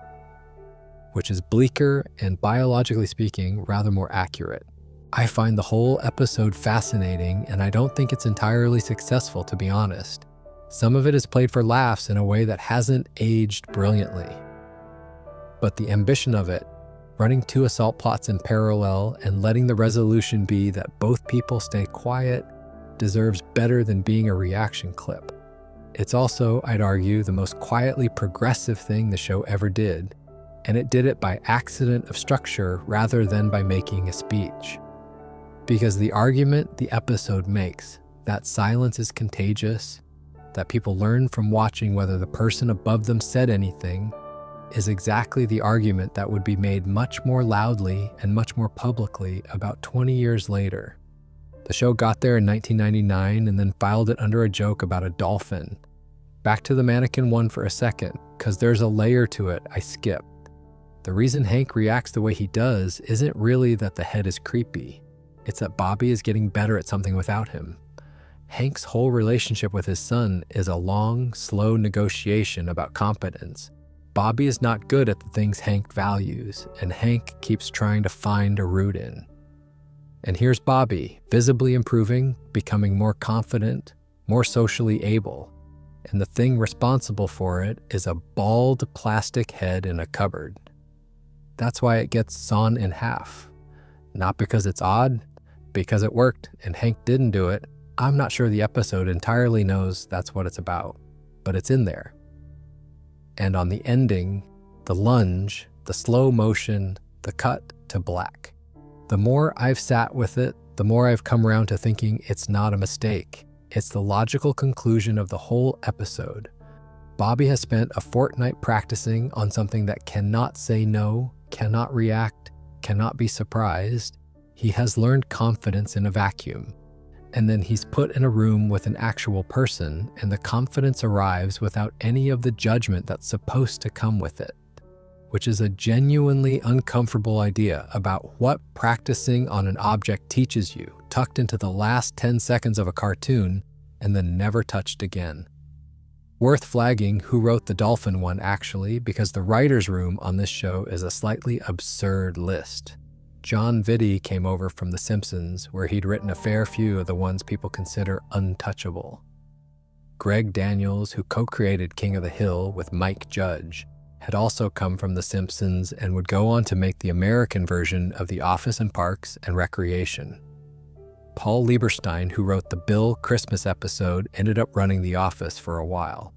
Which is bleaker and, biologically speaking, rather more accurate. I find the whole episode fascinating, and I don't think it's entirely successful, to be honest. Some of it is played for laughs in a way that hasn't aged brilliantly. But the ambition of it, running 2 assault plots in parallel and letting the resolution be that both people stay quiet, deserves better than being a reaction clip. It's also, I'd argue, the most quietly progressive thing the show ever did, and it did it by accident of structure rather than by making a speech. Because the argument the episode makes, that silence is contagious, that people learn from watching whether the person above them said anything, is exactly the argument that would be made much more loudly and much more publicly about 20 years later. The show got there in 1999 and then filed it under a joke about a dolphin. Back to the mannequin one for a second, because there's a layer to it I skipped. The reason Hank reacts the way he does isn't really that the head is creepy. It's that Bobby is getting better at something without him. Hank's whole relationship with his son is a long, slow negotiation about competence. Bobby is not good at the things Hank values, and Hank keeps trying to find a root in. And here's Bobby, visibly improving, becoming more confident, more socially able. And the thing responsible for it is a bald plastic head in a cupboard. That's why it gets sawn in half. Not because it's odd, because it worked and Hank didn't do it. I'm not sure the episode entirely knows that's what it's about, but it's in there. And on the ending, the lunge, the slow motion, the cut to black. The more I've sat with it, the more I've come around to thinking it's not a mistake. It's the logical conclusion of the whole episode. Bobby has spent a fortnight practicing on something that cannot say no, cannot react, cannot be surprised. He has learned confidence in a vacuum. And then he's put in a room with an actual person, and the confidence arrives without any of the judgment that's supposed to come with it, which is a genuinely uncomfortable idea about what practicing on an object teaches you, tucked into the last 10 seconds of a cartoon and then never touched again. Worth flagging who wrote the dolphin one, actually, because the writer's room on this show is a slightly absurd list. John Vitti came over from The Simpsons, where he'd written a fair few of the ones people consider untouchable. Greg Daniels, who co-created King of the Hill with Mike Judge, had also come from The Simpsons and would go on to make the American version of The Office and Parks and Recreation. Paul Lieberstein, who wrote the Bill Christmas episode, ended up running The Office for a while.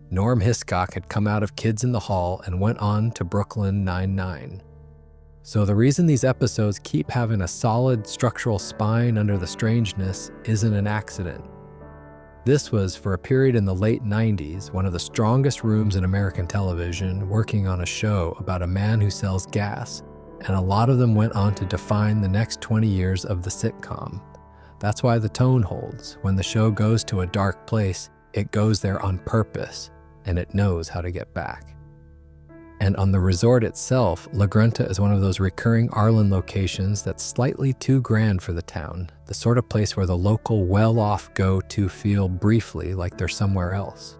Norm Hiscock had come out of Kids in the Hall and went on to Brooklyn Nine-Nine. So the reason these episodes keep having a solid structural spine under the strangeness isn't an accident. This was, for a period in the late 90s, one of the strongest rooms in American television, working on a show about a man who sells gas, and a lot of them went on to define the next 20 years of the sitcom. That's why the tone holds. When the show goes to a dark place, it goes there on purpose, and it knows how to get back. And on the resort itself, La Grunta is one of those recurring Arlen locations that's slightly too grand for the town, the sort of place where the local well-off go to feel briefly like they're somewhere else.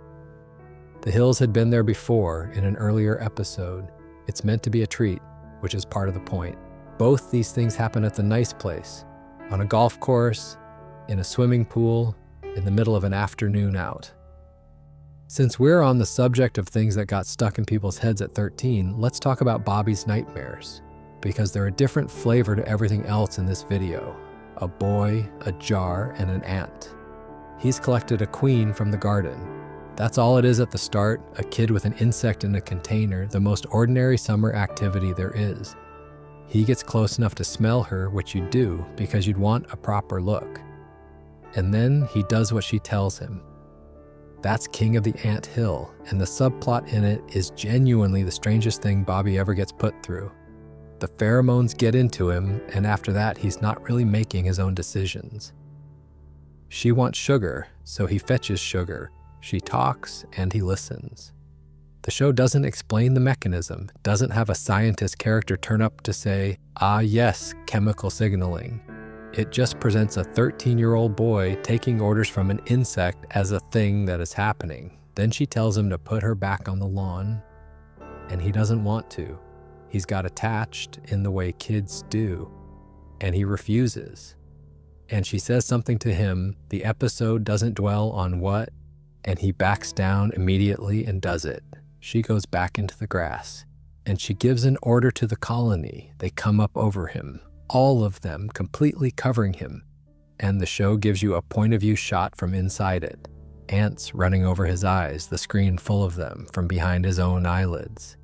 The Hills had been there before in an earlier episode. It's meant to be a treat, which is part of the point. Both these things happen at the nice place, on a golf course, in a swimming pool, in the middle of an afternoon out. Since we're on the subject of things that got stuck in people's heads at 13, let's talk about Bobby's nightmares, because they're a different flavor to everything else in this video. A boy, a jar, and an ant. He's collected a queen from the garden. That's all it is at the start, a kid with an insect in a container, the most ordinary summer activity there is. He gets close enough to smell her, which you do, because you'd want a proper look. And then he does what she tells him. That's King of the Ant Hill, and the subplot in it is genuinely the strangest thing Bobby ever gets put through. The pheromones get into him, and after that he's not really making his own decisions. She wants sugar, so he fetches sugar. She talks, and he listens. The show doesn't explain the mechanism, doesn't have a scientist character turn up to say, "Ah yes, chemical signaling." It just presents a 13-year-old boy taking orders from an insect as a thing that is happening. Then she tells him to put her back on the lawn, and he doesn't want to. He's got attached in the way kids do, and he refuses. And she says something to him, the episode doesn't dwell on what, and he backs down immediately and does it. She goes back into the grass, and she gives an order to the colony. They come up over him. All of them completely covering him, and the show gives you a point-of-view shot from inside it. Ants running over his eyes, the screen full of them from behind his own eyelids.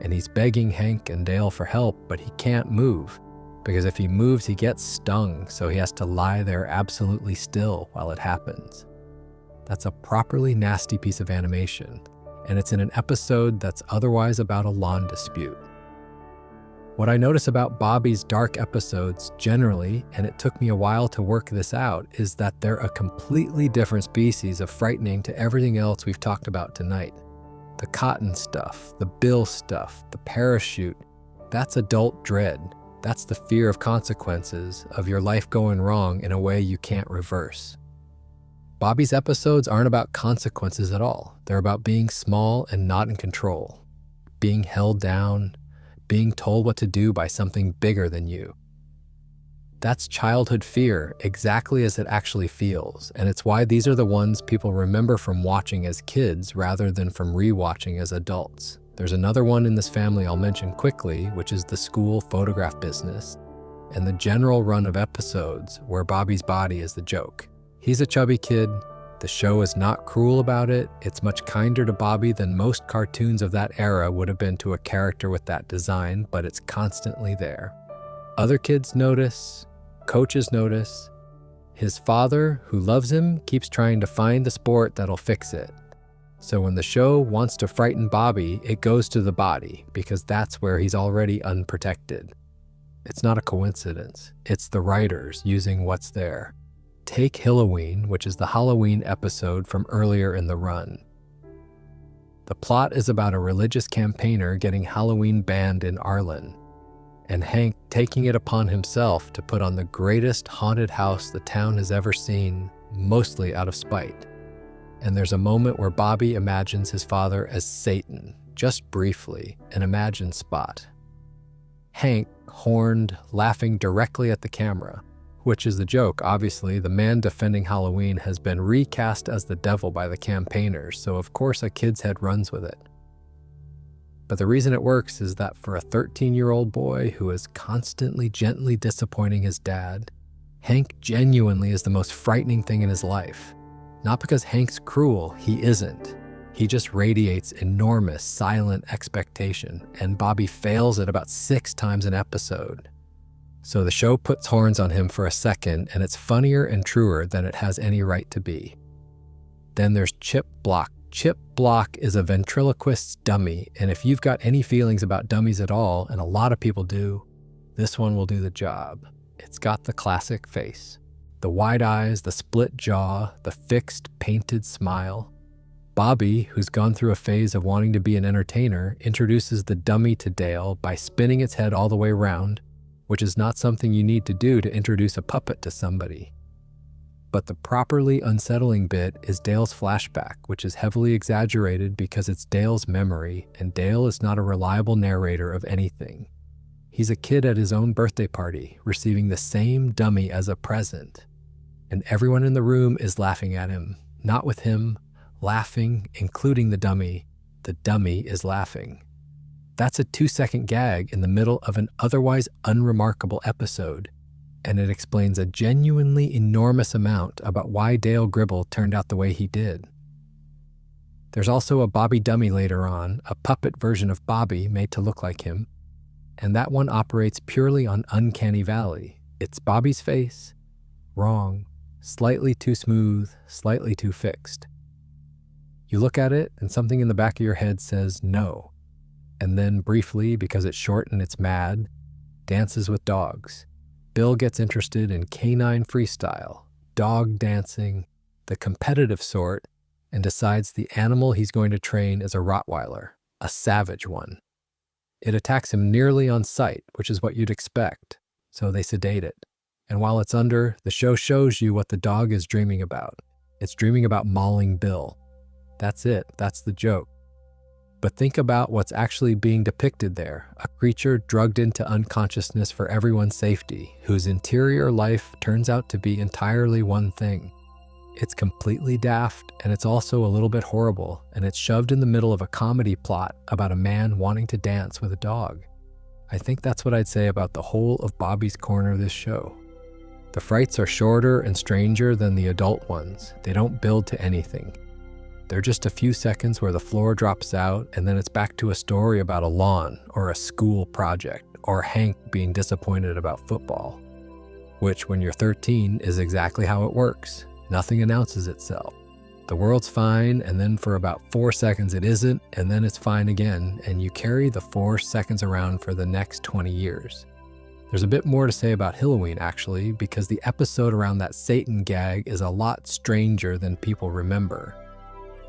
And he's begging Hank and Dale for help, but he can't move, because if he moves he gets stung, so he has to lie there absolutely still while it happens. That's a properly nasty piece of animation, and it's in an episode that's otherwise about a lawn dispute. What I notice about Bobby's dark episodes generally, and it took me a while to work this out, is that they're a completely different species of frightening to everything else we've talked about tonight. The cotton stuff, the bill stuff, the parachute, that's adult dread. That's the fear of consequences, of your life going wrong in a way you can't reverse. Bobby's episodes aren't about consequences at all. They're about being small and not in control, being held down, being told what to do by something bigger than you. That's childhood fear, exactly as it actually feels, and it's why these are the ones people remember from watching as kids rather than from rewatching as adults. There's another one in this family I'll mention quickly, which is the school photograph business, and the general run of episodes where Bobby's body is the joke. He's a chubby kid, The show is not cruel about it. It's much kinder to Bobby than most cartoons of that era would have been to a character with that design, but it's constantly there. Other kids notice, coaches notice. His father, who loves him, keeps trying to find the sport that'll fix it. So when the show wants to frighten Bobby, it goes to the body, because that's where he's already unprotected. It's not a coincidence. It's the writers using what's there. Take Halloween, which is the Halloween episode from earlier in the run. The plot is about a religious campaigner getting Halloween banned in Arlen, and Hank taking it upon himself to put on the greatest haunted house the town has ever seen, mostly out of spite. And there's a moment where Bobby imagines his father as Satan, just briefly, an imagined spot. Hank, horned, laughing directly at the camera, which is the joke. Obviously, the man defending Halloween has been recast as the devil by the campaigners, so of course a kid's head runs with it. But the reason it works is that for a 13-year-old boy who is constantly gently disappointing his dad, Hank genuinely is the most frightening thing in his life. Not because Hank's cruel, he isn't. He just radiates enormous, silent expectation, and Bobby fails it about 6 times an episode. So the show puts horns on him for a second, and it's funnier and truer than it has any right to be. Then there's Chip Block. Chip Block is a ventriloquist's dummy, and if you've got any feelings about dummies at all, and a lot of people do, this one will do the job. It's got the classic face. The wide eyes, the split jaw, the fixed, painted smile. Bobby, who's gone through a phase of wanting to be an entertainer, introduces the dummy to Dale by spinning its head all the way around, which is not something you need to do to introduce a puppet to somebody. But the properly unsettling bit is Dale's flashback, which is heavily exaggerated because it's Dale's memory, and Dale is not a reliable narrator of anything. He's a kid at his own birthday party, receiving the same dummy as a present. And everyone in the room is laughing at him, not with him, laughing, including the dummy. The dummy is laughing. That's a 2-second gag in the middle of an otherwise unremarkable episode, and it explains a genuinely enormous amount about why Dale Gribble turned out the way he did. There's also a Bobby dummy later on, a puppet version of Bobby made to look like him, and that one operates purely on Uncanny Valley. It's Bobby's face, wrong, slightly too smooth, slightly too fixed. You look at it, and something in the back of your head says no. And then briefly, because it's short and it's mad, dances with dogs. Bill gets interested in canine freestyle, dog dancing, the competitive sort, and decides the animal he's going to train is a Rottweiler, a savage one. It attacks him nearly on sight, which is what you'd expect, so they sedate it. And while it's under, the show shows you what the dog is dreaming about. It's dreaming about mauling Bill. That's it, that's the joke. But think about what's actually being depicted there, a creature drugged into unconsciousness for everyone's safety, whose interior life turns out to be entirely one thing. It's completely daft, and it's also a little bit horrible, and it's shoved in the middle of a comedy plot about a man wanting to dance with a dog. I think that's what I'd say about the whole of Bobby's corner of this show. The frights are shorter and stranger than the adult ones. They don't build to anything. They're just a few seconds where the floor drops out, and then it's back to a story about a lawn or a school project or Hank being disappointed about football. Which, when you're 13, is exactly how it works. Nothing announces itself. The world's fine, and then for about 4 seconds it isn't, and then it's fine again, and you carry the 4 seconds around for the next 20 years. There's a bit more to say about Halloween, actually, because the episode around that Satan gag is a lot stranger than people remember.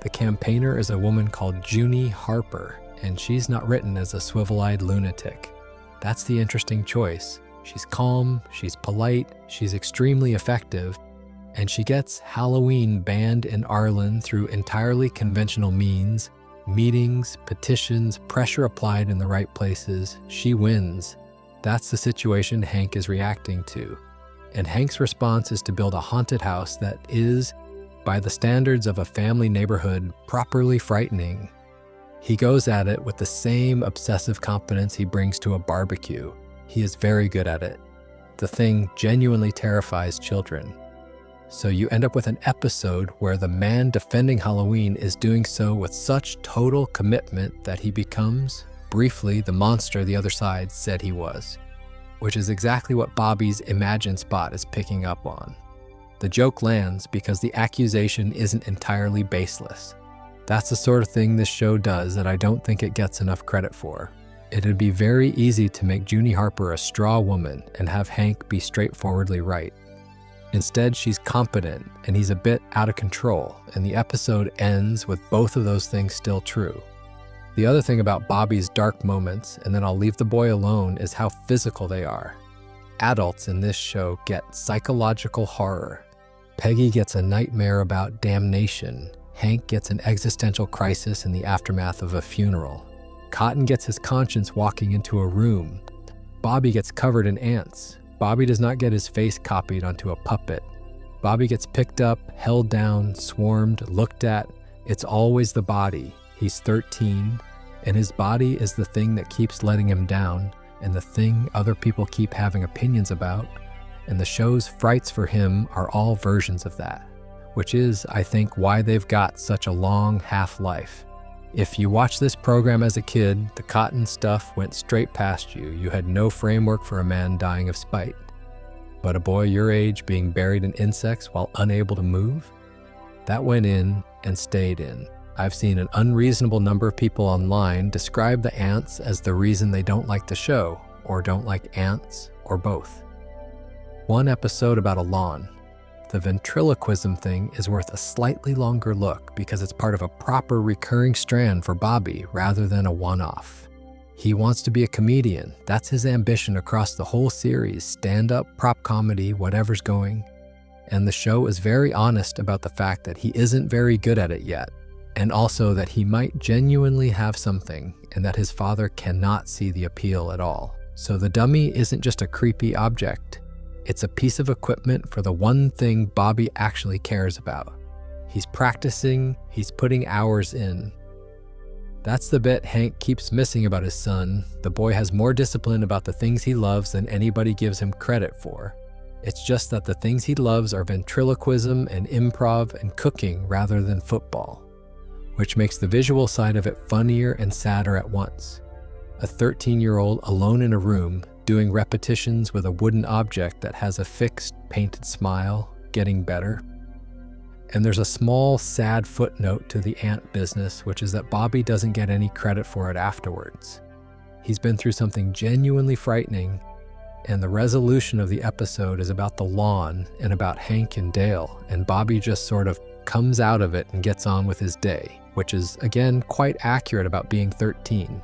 The campaigner is a woman called Junie Harper, and she's not written as a swivel-eyed lunatic. That's the interesting choice. She's calm, she's polite, she's extremely effective, and she gets Halloween banned in Arlen through entirely conventional means, meetings, petitions, pressure applied in the right places. She wins. That's the situation Hank is reacting to. And Hank's response is to build a haunted house that is, by the standards of a family neighborhood, properly frightening. He goes at it with the same obsessive competence he brings to a barbecue. He is very good at it. The thing genuinely terrifies children. So you end up with an episode where the man defending Halloween is doing so with such total commitment that he becomes, briefly, the monster the other side said he was, which is exactly what Bobby's imagined spot is picking up on. The joke lands because the accusation isn't entirely baseless. That's the sort of thing this show does that I don't think it gets enough credit for. It'd be very easy to make Junie Harper a straw woman and have Hank be straightforwardly right. Instead, she's competent and he's a bit out of control, and the episode ends with both of those things still true. The other thing about Bobby's dark moments, and then I'll leave the boy alone, is how physical they are. Adults in this show get psychological horror. Peggy gets a nightmare about damnation. Hank gets an existential crisis in the aftermath of a funeral. Cotton gets his conscience walking into a room. Bobby gets covered in ants. Bobby does not get his face copied onto a puppet. Bobby gets picked up, held down, swarmed, looked at. It's always the body. He's 13, and his body is the thing that keeps letting him down, and the thing other people keep having opinions about, and the show's frights for him are all versions of that, which is, I think, why they've got such a long half-life. If you watched this program as a kid, the Cotton stuff went straight past you. You had no framework for a man dying of spite. But a boy your age being buried in insects while unable to move? That went in and stayed in. I've seen an unreasonable number of people online describe the ants as the reason they don't like the show, or don't like ants, or both. One episode about a lawn. The ventriloquism thing is worth a slightly longer look because it's part of a proper recurring strand for Bobby rather than a one-off. He wants to be a comedian. That's his ambition across the whole series, stand-up, prop comedy, whatever's going. And the show is very honest about the fact that he isn't very good at it yet, and also that he might genuinely have something and that his father cannot see the appeal at all. So the dummy isn't just a creepy object. It's a piece of equipment for the one thing Bobby actually cares about. He's practicing, he's putting hours in. That's the bit Hank keeps missing about his son. The boy has more discipline about the things he loves than anybody gives him credit for. It's just that the things he loves are ventriloquism and improv and cooking rather than football, which makes the visual side of it funnier and sadder at once. A 13-year-old alone in a room, doing repetitions with a wooden object that has a fixed, painted smile, getting better. And there's a small, sad footnote to the ant business, which is that Bobby doesn't get any credit for it afterwards. He's been through something genuinely frightening, and the resolution of the episode is about the lawn and about Hank and Dale, and Bobby just sort of comes out of it and gets on with his day, which is, again, quite accurate about being 13.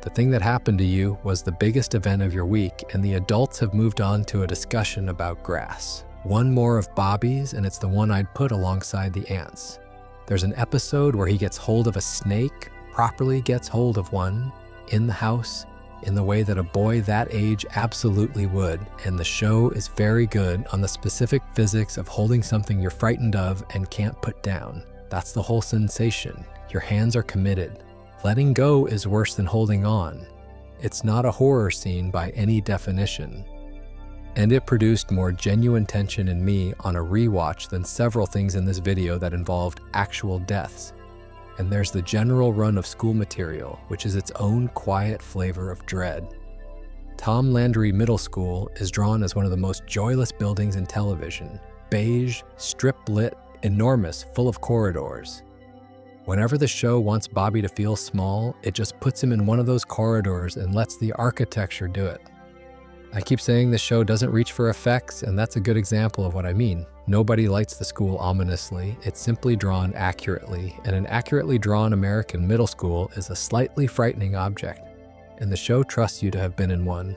The thing that happened to you was the biggest event of your week, and the adults have moved on to a discussion about grass. One more of Bobby's, and it's the one I'd put alongside the ants. There's an episode where he gets hold of a snake, properly gets hold of one, in the house, in the way that a boy that age absolutely would, and the show is very good on the specific physics of holding something you're frightened of and can't put down. That's the whole sensation. Your hands are committed. Letting go is worse than holding on. It's not a horror scene by any definition. And it produced more genuine tension in me on a rewatch than several things in this video that involved actual deaths. And there's the general run of school material, which is its own quiet flavor of dread. Tom Landry Middle School is drawn as one of the most joyless buildings in television. Beige, strip-lit, enormous, full of corridors. Whenever the show wants Bobby to feel small, it just puts him in one of those corridors and lets the architecture do it. I keep saying the show doesn't reach for effects, and that's a good example of what I mean. Nobody lights the school ominously. It's simply drawn accurately, and an accurately drawn American middle school is a slightly frightening object, and the show trusts you to have been in one.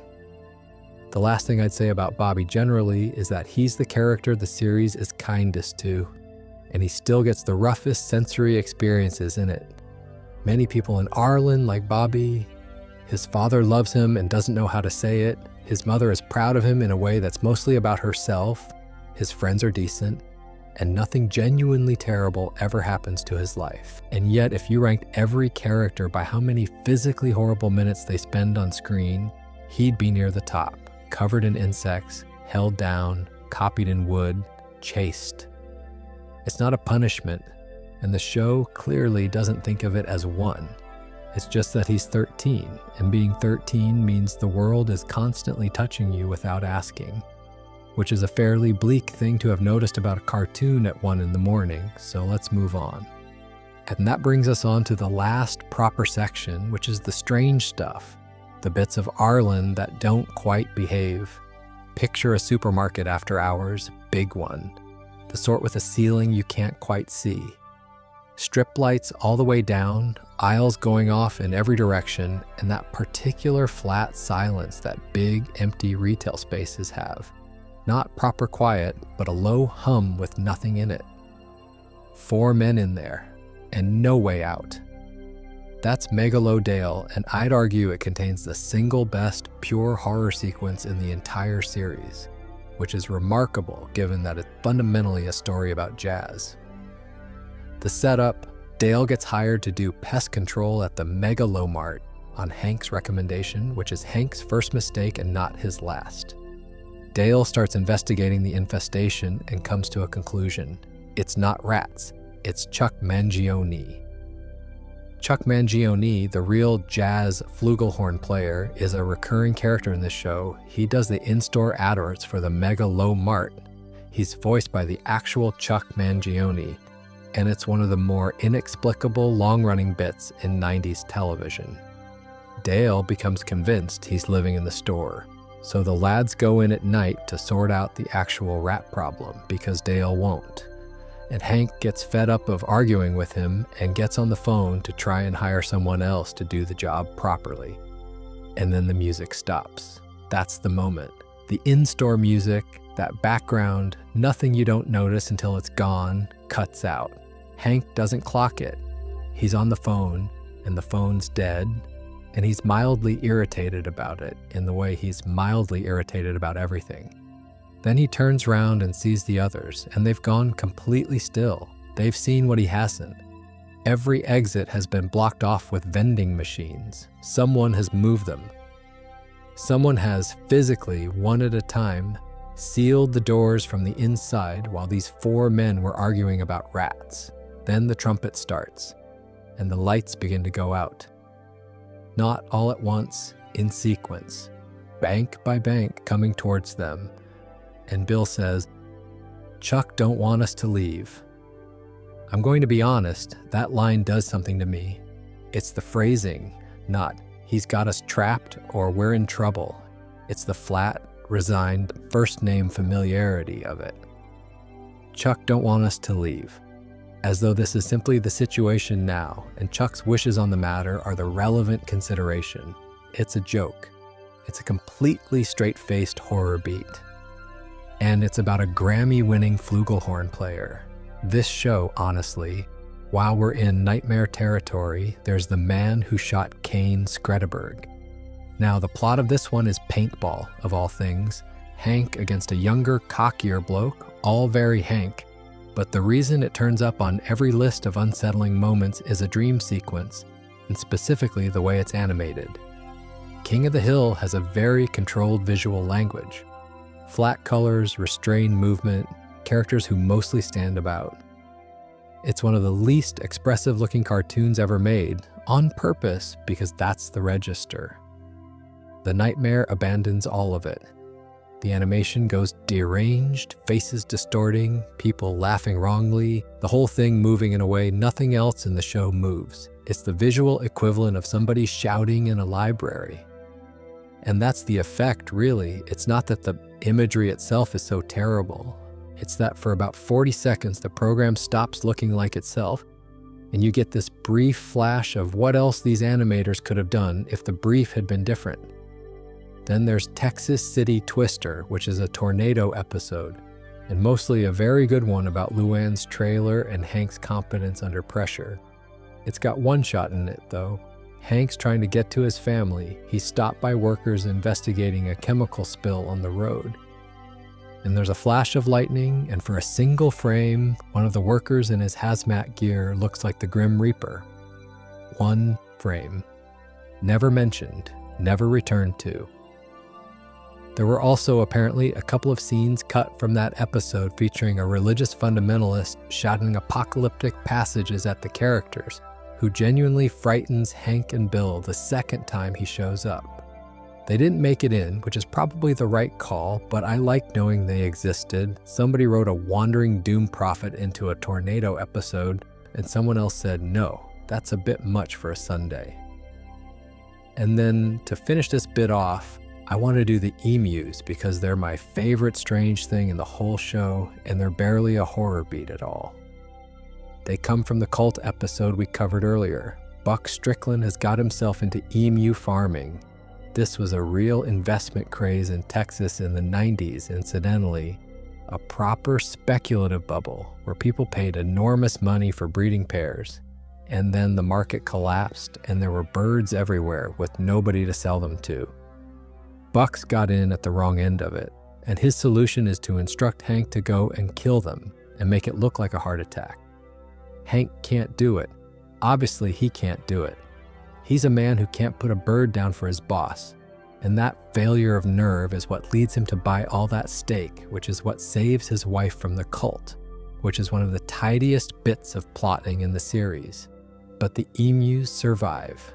The last thing I'd say about Bobby generally is that he's the character the series is kindest to, and he still gets the roughest sensory experiences in it. Many people in Arlen like Bobby. His father loves him and doesn't know how to say it. His mother is proud of him in a way that's mostly about herself. His friends are decent, and nothing genuinely terrible ever happens to his life. And yet, if you ranked every character by how many physically horrible minutes they spend on screen, he'd be near the top, covered in insects, held down, copied in wood, chased. It's not a punishment, and the show clearly doesn't think of it as one. It's just that he's 13, and being 13 means the world is constantly touching you without asking, which is a fairly bleak thing to have noticed about a cartoon at 1 in the morning, so let's move on. And that brings us on to the last proper section, which is the strange stuff, the bits of Arlen that don't quite behave. Picture a supermarket after hours, big one, the sort with a ceiling you can't quite see. Strip lights all the way down, aisles going off in every direction, and that particular flat silence that big, empty retail spaces have. Not proper quiet, but a low hum with nothing in it. 4 men in there, and no way out. That's Megalodale, and I'd argue it contains the single best pure horror sequence in the entire series, which is remarkable given that it's fundamentally a story about jazz. The setup, Dale gets hired to do pest control at the Mart on Hank's recommendation, which is Hank's first mistake and not his last. Dale starts investigating the infestation and comes to a conclusion. It's not rats, it's Chuck Mangione. Chuck Mangione, the real jazz flugelhorn player, is a recurring character in this show. He does the in-store adverts for the Mart. He's voiced by the actual Chuck Mangione, and it's one of the more inexplicable long-running bits in 90s television. Dale becomes convinced he's living in the store, so the lads go in at night to sort out the actual rat problem because Dale won't. And Hank gets fed up of arguing with him and gets on the phone to try and hire someone else to do the job properly. And then the music stops. That's the moment. The in-store music, that background, nothing you don't notice until it's gone, cuts out. Hank doesn't clock it. He's on the phone, and the phone's dead, and he's mildly irritated about it in the way he's mildly irritated about everything. Then he turns around and sees the others, and they've gone completely still. They've seen what he hasn't. Every exit has been blocked off with vending machines. Someone has moved them. Someone has physically, one at a time, sealed the doors from the inside while these 4 men were arguing about rats. Then the trumpet starts, and the lights begin to go out. Not all at once, in sequence, bank by bank coming towards them. And Bill says, "Chuck don't want us to leave." I'm going to be honest, that line does something to me. It's the phrasing, not "he's got us trapped" or "we're in trouble." It's the flat, resigned, first-name familiarity of it. Chuck don't want us to leave. As though this is simply the situation now, and Chuck's wishes on the matter are the relevant consideration. It's a joke. It's a completely straight-faced horror beat. And it's about a Grammy-winning flugelhorn player. This show, honestly, while we're in nightmare territory, there's the man who shot Kane Skredeberg. Now, the plot of this one is paintball, of all things. Hank against a younger, cockier bloke, all very Hank. But the reason it turns up on every list of unsettling moments is a dream sequence, and specifically the way it's animated. King of the Hill has a very controlled visual language. Flat colors, restrained movement, characters who mostly stand about. It's one of the least expressive-looking cartoons ever made, on purpose, because that's the register. The nightmare abandons all of it. The animation goes deranged, faces distorting, people laughing wrongly, the whole thing moving in a way nothing else in the show moves. It's the visual equivalent of somebody shouting in a library. And that's the effect, really. It's not that the imagery itself is so terrible. It's that for about 40 seconds, the program stops looking like itself, and you get this brief flash of what else these animators could have done if the brief had been different. Then there's Texas City Twister, which is a tornado episode, and mostly a very good one about Luann's trailer and Hank's competence under pressure. It's got one shot in it, though. Hank's trying to get to his family. He's stopped by workers investigating a chemical spill on the road. And there's a flash of lightning, and for a single frame, one of the workers in his hazmat gear looks like the Grim Reaper. One frame. Never mentioned, never returned to. There were also apparently a couple of scenes cut from that episode featuring a religious fundamentalist shouting apocalyptic passages at the characters, who genuinely frightens Hank and Bill the second time he shows up. They didn't make it in, which is probably the right call, but I like knowing they existed. Somebody wrote a wandering doom prophet into a tornado episode, and someone else said, no, that's a bit much for a Sunday. And then to finish this bit off, I want to do the emus because they're my favorite strange thing in the whole show, and they're barely a horror beat at all. They come from the cult episode we covered earlier. Buck Strickland has got himself into emu farming. This was a real investment craze in Texas in the 90s, incidentally, a proper speculative bubble where people paid enormous money for breeding pairs. And then the market collapsed and there were birds everywhere with nobody to sell them to. Buck's got in at the wrong end of it, and his solution is to instruct Hank to go and kill them and make it look like a heart attack. Hank can't do it. Obviously, he can't do it. He's a man who can't put a bird down for his boss, and that failure of nerve is what leads him to buy all that steak, which is what saves his wife from the cult, which is one of the tidiest bits of plotting in the series. But the emus survive.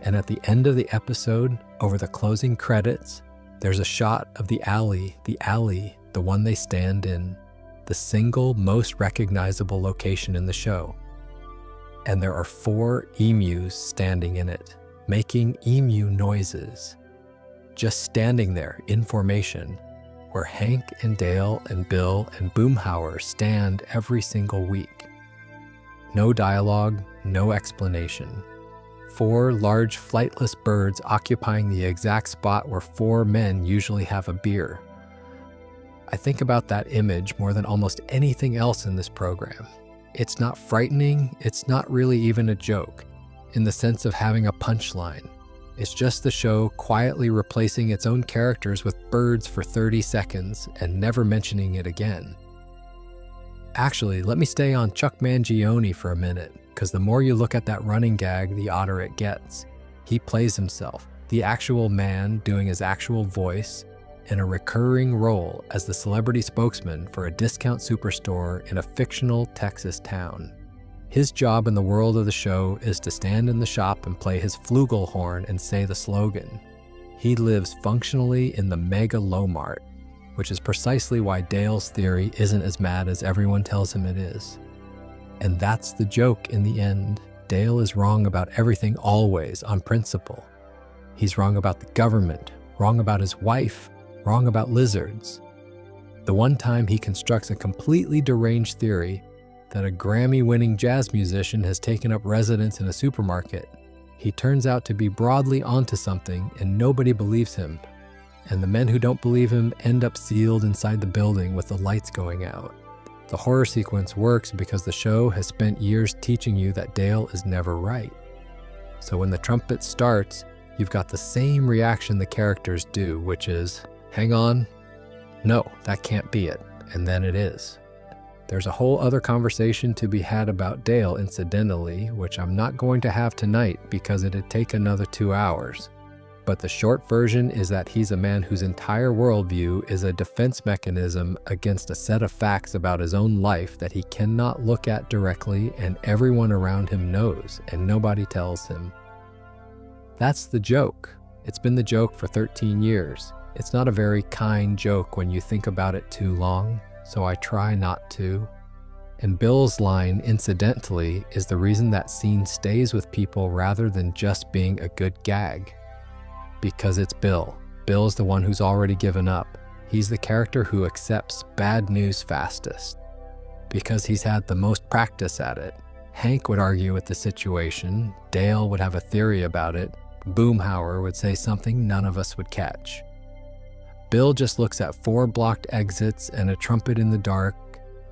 And at the end of the episode, over the closing credits, there's a shot of the alley, the one they stand in, the single most recognizable location in the show. And there are 4 emus standing in it, making emu noises, just standing there in formation, where Hank and Dale and Bill and Boomhauer stand every single week. No dialogue, no explanation. 4 large flightless birds occupying the exact spot where 4 men usually have a beer. I think about that image more than almost anything else in this program. It's not frightening, it's not really even a joke, in the sense of having a punchline. It's just the show quietly replacing its own characters with birds for 30 seconds and never mentioning it again. Actually, let me stay on Chuck Mangione for a minute, because the more you look at that running gag, the odder it gets. He plays himself, the actual man doing his actual voice, in a recurring role as the celebrity spokesman for a discount superstore in a fictional Texas town. His job in the world of the show is to stand in the shop and play his flugelhorn and say the slogan. He lives functionally in the mega low mart, which is precisely why Dale's theory isn't as mad as everyone tells him it is. And that's the joke in the end. Dale is wrong about everything always, on principle. He's wrong about the government, wrong about his wife, wrong about lizards. The one time he constructs a completely deranged theory that a Grammy-winning jazz musician has taken up residence in a supermarket, he turns out to be broadly onto something and nobody believes him. And the men who don't believe him end up sealed inside the building with the lights going out. The horror sequence works because the show has spent years teaching you that Dale is never right. So when the trumpet starts, you've got the same reaction the characters do, which is, hang on, no, that can't be it, and then it is. There's a whole other conversation to be had about Dale, incidentally, which I'm not going to have tonight because it'd take another 2 hours. But the short version is that he's a man whose entire worldview is a defense mechanism against a set of facts about his own life that he cannot look at directly and everyone around him knows and nobody tells him. That's the joke. It's been the joke for 13 years. It's not a very kind joke when you think about it too long, so I try not to. And Bill's line, incidentally, is the reason that scene stays with people rather than just being a good gag. Because it's Bill. Bill's the one who's already given up. He's the character who accepts bad news fastest. Because he's had the most practice at it. Hank would argue with the situation, Dale would have a theory about it, Boomhauer would say something none of us would catch. Bill just looks at 4 blocked exits and a trumpet in the dark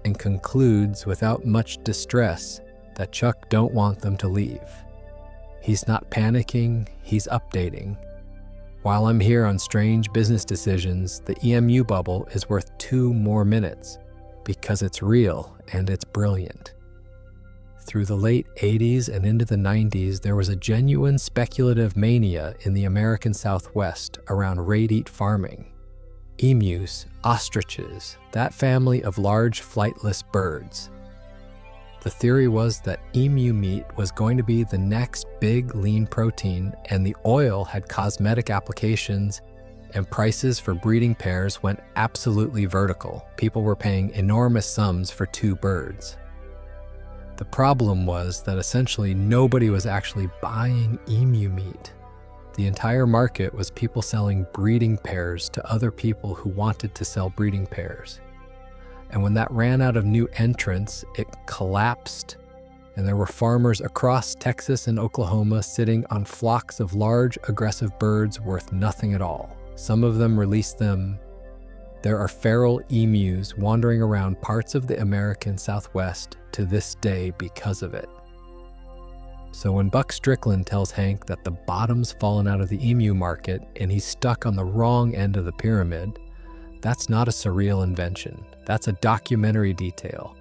and concludes without much distress that Chuck don't want them to leave. He's not panicking, he's updating. While I'm here on strange business decisions, the EMU bubble is worth 2 more minutes because it's real and it's brilliant. Through the late 80s and into the 90s, there was a genuine speculative mania in the American Southwest around rate-eat farming. Emus, ostriches, that family of large flightless birds. The theory was that emu meat was going to be the next big lean protein, and the oil had cosmetic applications, and prices for breeding pairs went absolutely vertical. People were paying enormous sums for 2 birds. The problem was that essentially nobody was actually buying emu meat. The entire market was people selling breeding pairs to other people who wanted to sell breeding pairs. And when that ran out of new entrants, it collapsed, and there were farmers across Texas and Oklahoma sitting on flocks of large, aggressive birds worth nothing at all. Some of them released them. There are feral emus wandering around parts of the American Southwest to this day because of it. So when Buck Strickland tells Hank that the bottom's fallen out of the emu market and he's stuck on the wrong end of the pyramid, that's not a surreal invention. That's a documentary detail.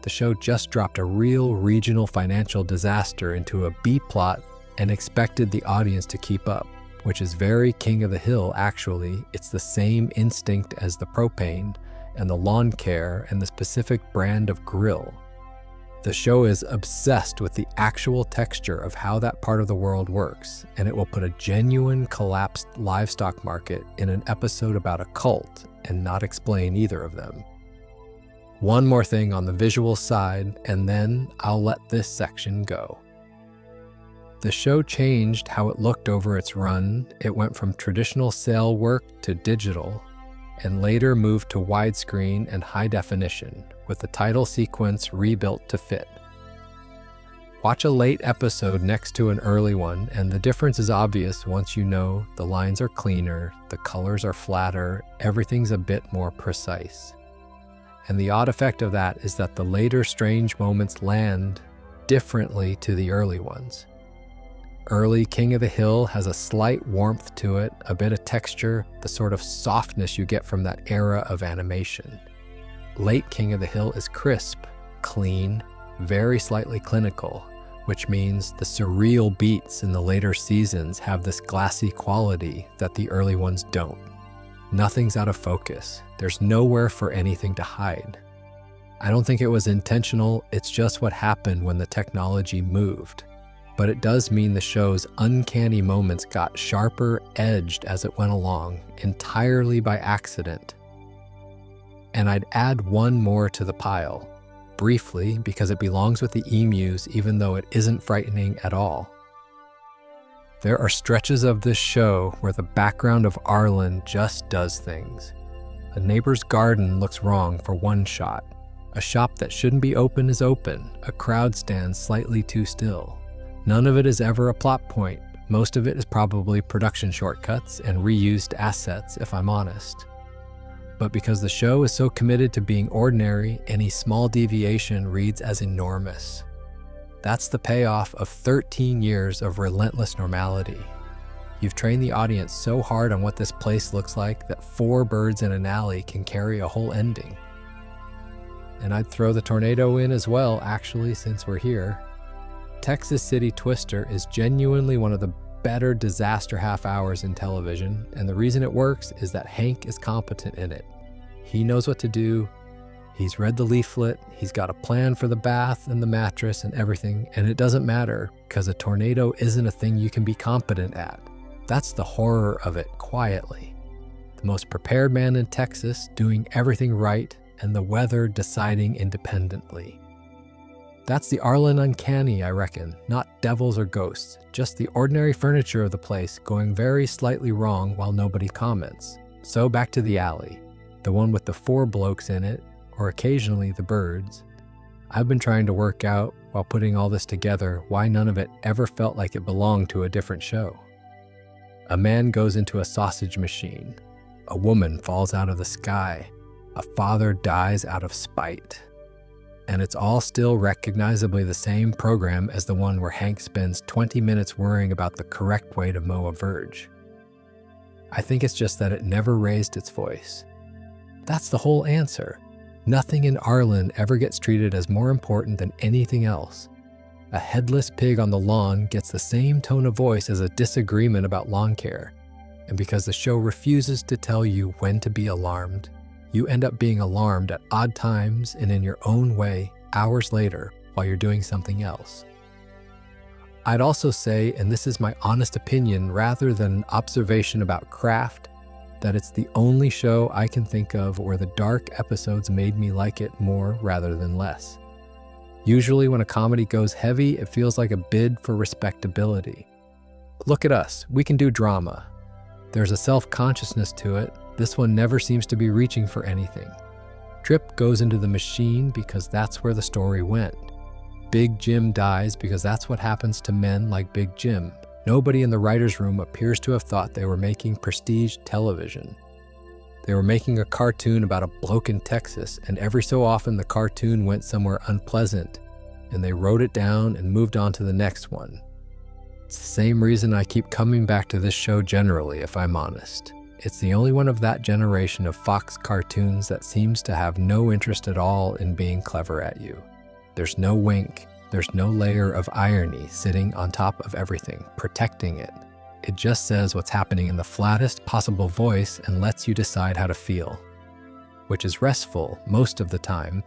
The show just dropped a real regional financial disaster into a B-plot and expected the audience to keep up, which is very King of the Hill actually. It's the same instinct as the propane and the lawn care and the specific brand of grill. The show is obsessed with the actual texture of how that part of the world works, and it will put a genuine collapsed livestock market in an episode about a cult and not explain either of them. One more thing on the visual side, and then I'll let this section go. The show changed how it looked over its run. It went from traditional cell work to digital, and later moved to widescreen and high definition, with the title sequence rebuilt to fit. Watch a late episode next to an early one, and the difference is obvious once you know the lines are cleaner, the colors are flatter, everything's a bit more precise. And the odd effect of that is that the later strange moments land differently to the early ones. Early King of the Hill has a slight warmth to it, a bit of texture, the sort of softness you get from that era of animation. Late King of the Hill is crisp, clean, very slightly clinical, which means the surreal beats in the later seasons have this glassy quality that the early ones don't. Nothing's out of focus. There's nowhere for anything to hide. I don't think it was intentional, it's just what happened when the technology moved. But it does mean the show's uncanny moments got sharper edged as it went along, entirely by accident. And I'd add one more to the pile, briefly, because it belongs with the emus even though it isn't frightening at all. There are stretches of this show where the background of Arlen just does things. A neighbor's garden looks wrong for one shot. A shop that shouldn't be open is open. A crowd stands slightly too still. None of it is ever a plot point. Most of it is probably production shortcuts and reused assets, if I'm honest. But because the show is so committed to being ordinary, any small deviation reads as enormous. That's the payoff of 13 years of relentless normality. You've trained the audience so hard on what this place looks like that 4 birds in an alley can carry a whole ending. And I'd throw the tornado in as well, actually, since we're here. Texas City Twister is genuinely one of the better disaster half hours in television, and the reason it works is that Hank is competent in it. He knows what to do, he's read the leaflet, he's got a plan for the bath and the mattress and everything, and it doesn't matter, because a tornado isn't a thing you can be competent at. That's the horror of it, quietly. The most prepared man in Texas doing everything right, and the weather deciding independently. That's the Arlen Uncanny, I reckon, not devils or ghosts, just the ordinary furniture of the place going very slightly wrong while nobody comments. So back to the alley, the one with the 4 blokes in it, or occasionally the birds. I've been trying to work out, while putting all this together, why none of it ever felt like it belonged to a different show. A man goes into a sausage machine. A woman falls out of the sky. A father dies out of spite. And it's all still recognizably the same program as the one where Hank spends 20 minutes worrying about the correct way to mow a verge. I think it's just that it never raised its voice. That's the whole answer. Nothing in Arlen ever gets treated as more important than anything else. A headless pig on the lawn gets the same tone of voice as a disagreement about lawn care. And because the show refuses to tell you when to be alarmed, you end up being alarmed at odd times and in your own way hours later while you're doing something else. I'd also say, and this is my honest opinion rather than an observation about craft, that it's the only show I can think of where the dark episodes made me like it more rather than less. Usually when a comedy goes heavy, it feels like a bid for respectability. Look at us, we can do drama. There's a self-consciousness to it. This one never seems to be reaching for anything. Trip goes into the machine because that's where the story went. Big Jim dies because that's what happens to men like Big Jim. Nobody in the writer's room appears to have thought they were making prestige television. They were making a cartoon about a bloke in Texas, and every so often the cartoon went somewhere unpleasant, and they wrote it down and moved on to the next one. It's the same reason I keep coming back to this show generally, if I'm honest. It's the only one of that generation of Fox cartoons that seems to have no interest at all in being clever at you. There's no wink, there's no layer of irony sitting on top of everything, protecting it. It just says what's happening in the flattest possible voice and lets you decide how to feel, which is restful most of the time,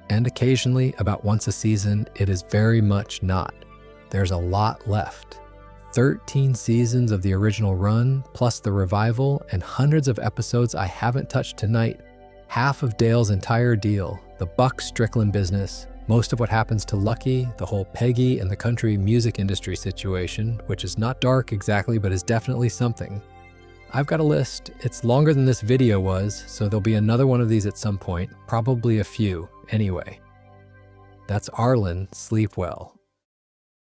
and occasionally, about once a season, it is very much not. There's a lot left. 13 seasons of the original run, plus the revival, and hundreds of episodes I haven't touched tonight. Half of Dale's entire deal, the Buck Strickland business, most of what happens to Lucky, the whole Peggy and the country music industry situation, which is not dark exactly, but is definitely something. I've got a list. It's longer than this video was, so there'll be another one of these at some point, probably a few, anyway. That's Arlen, sleep well.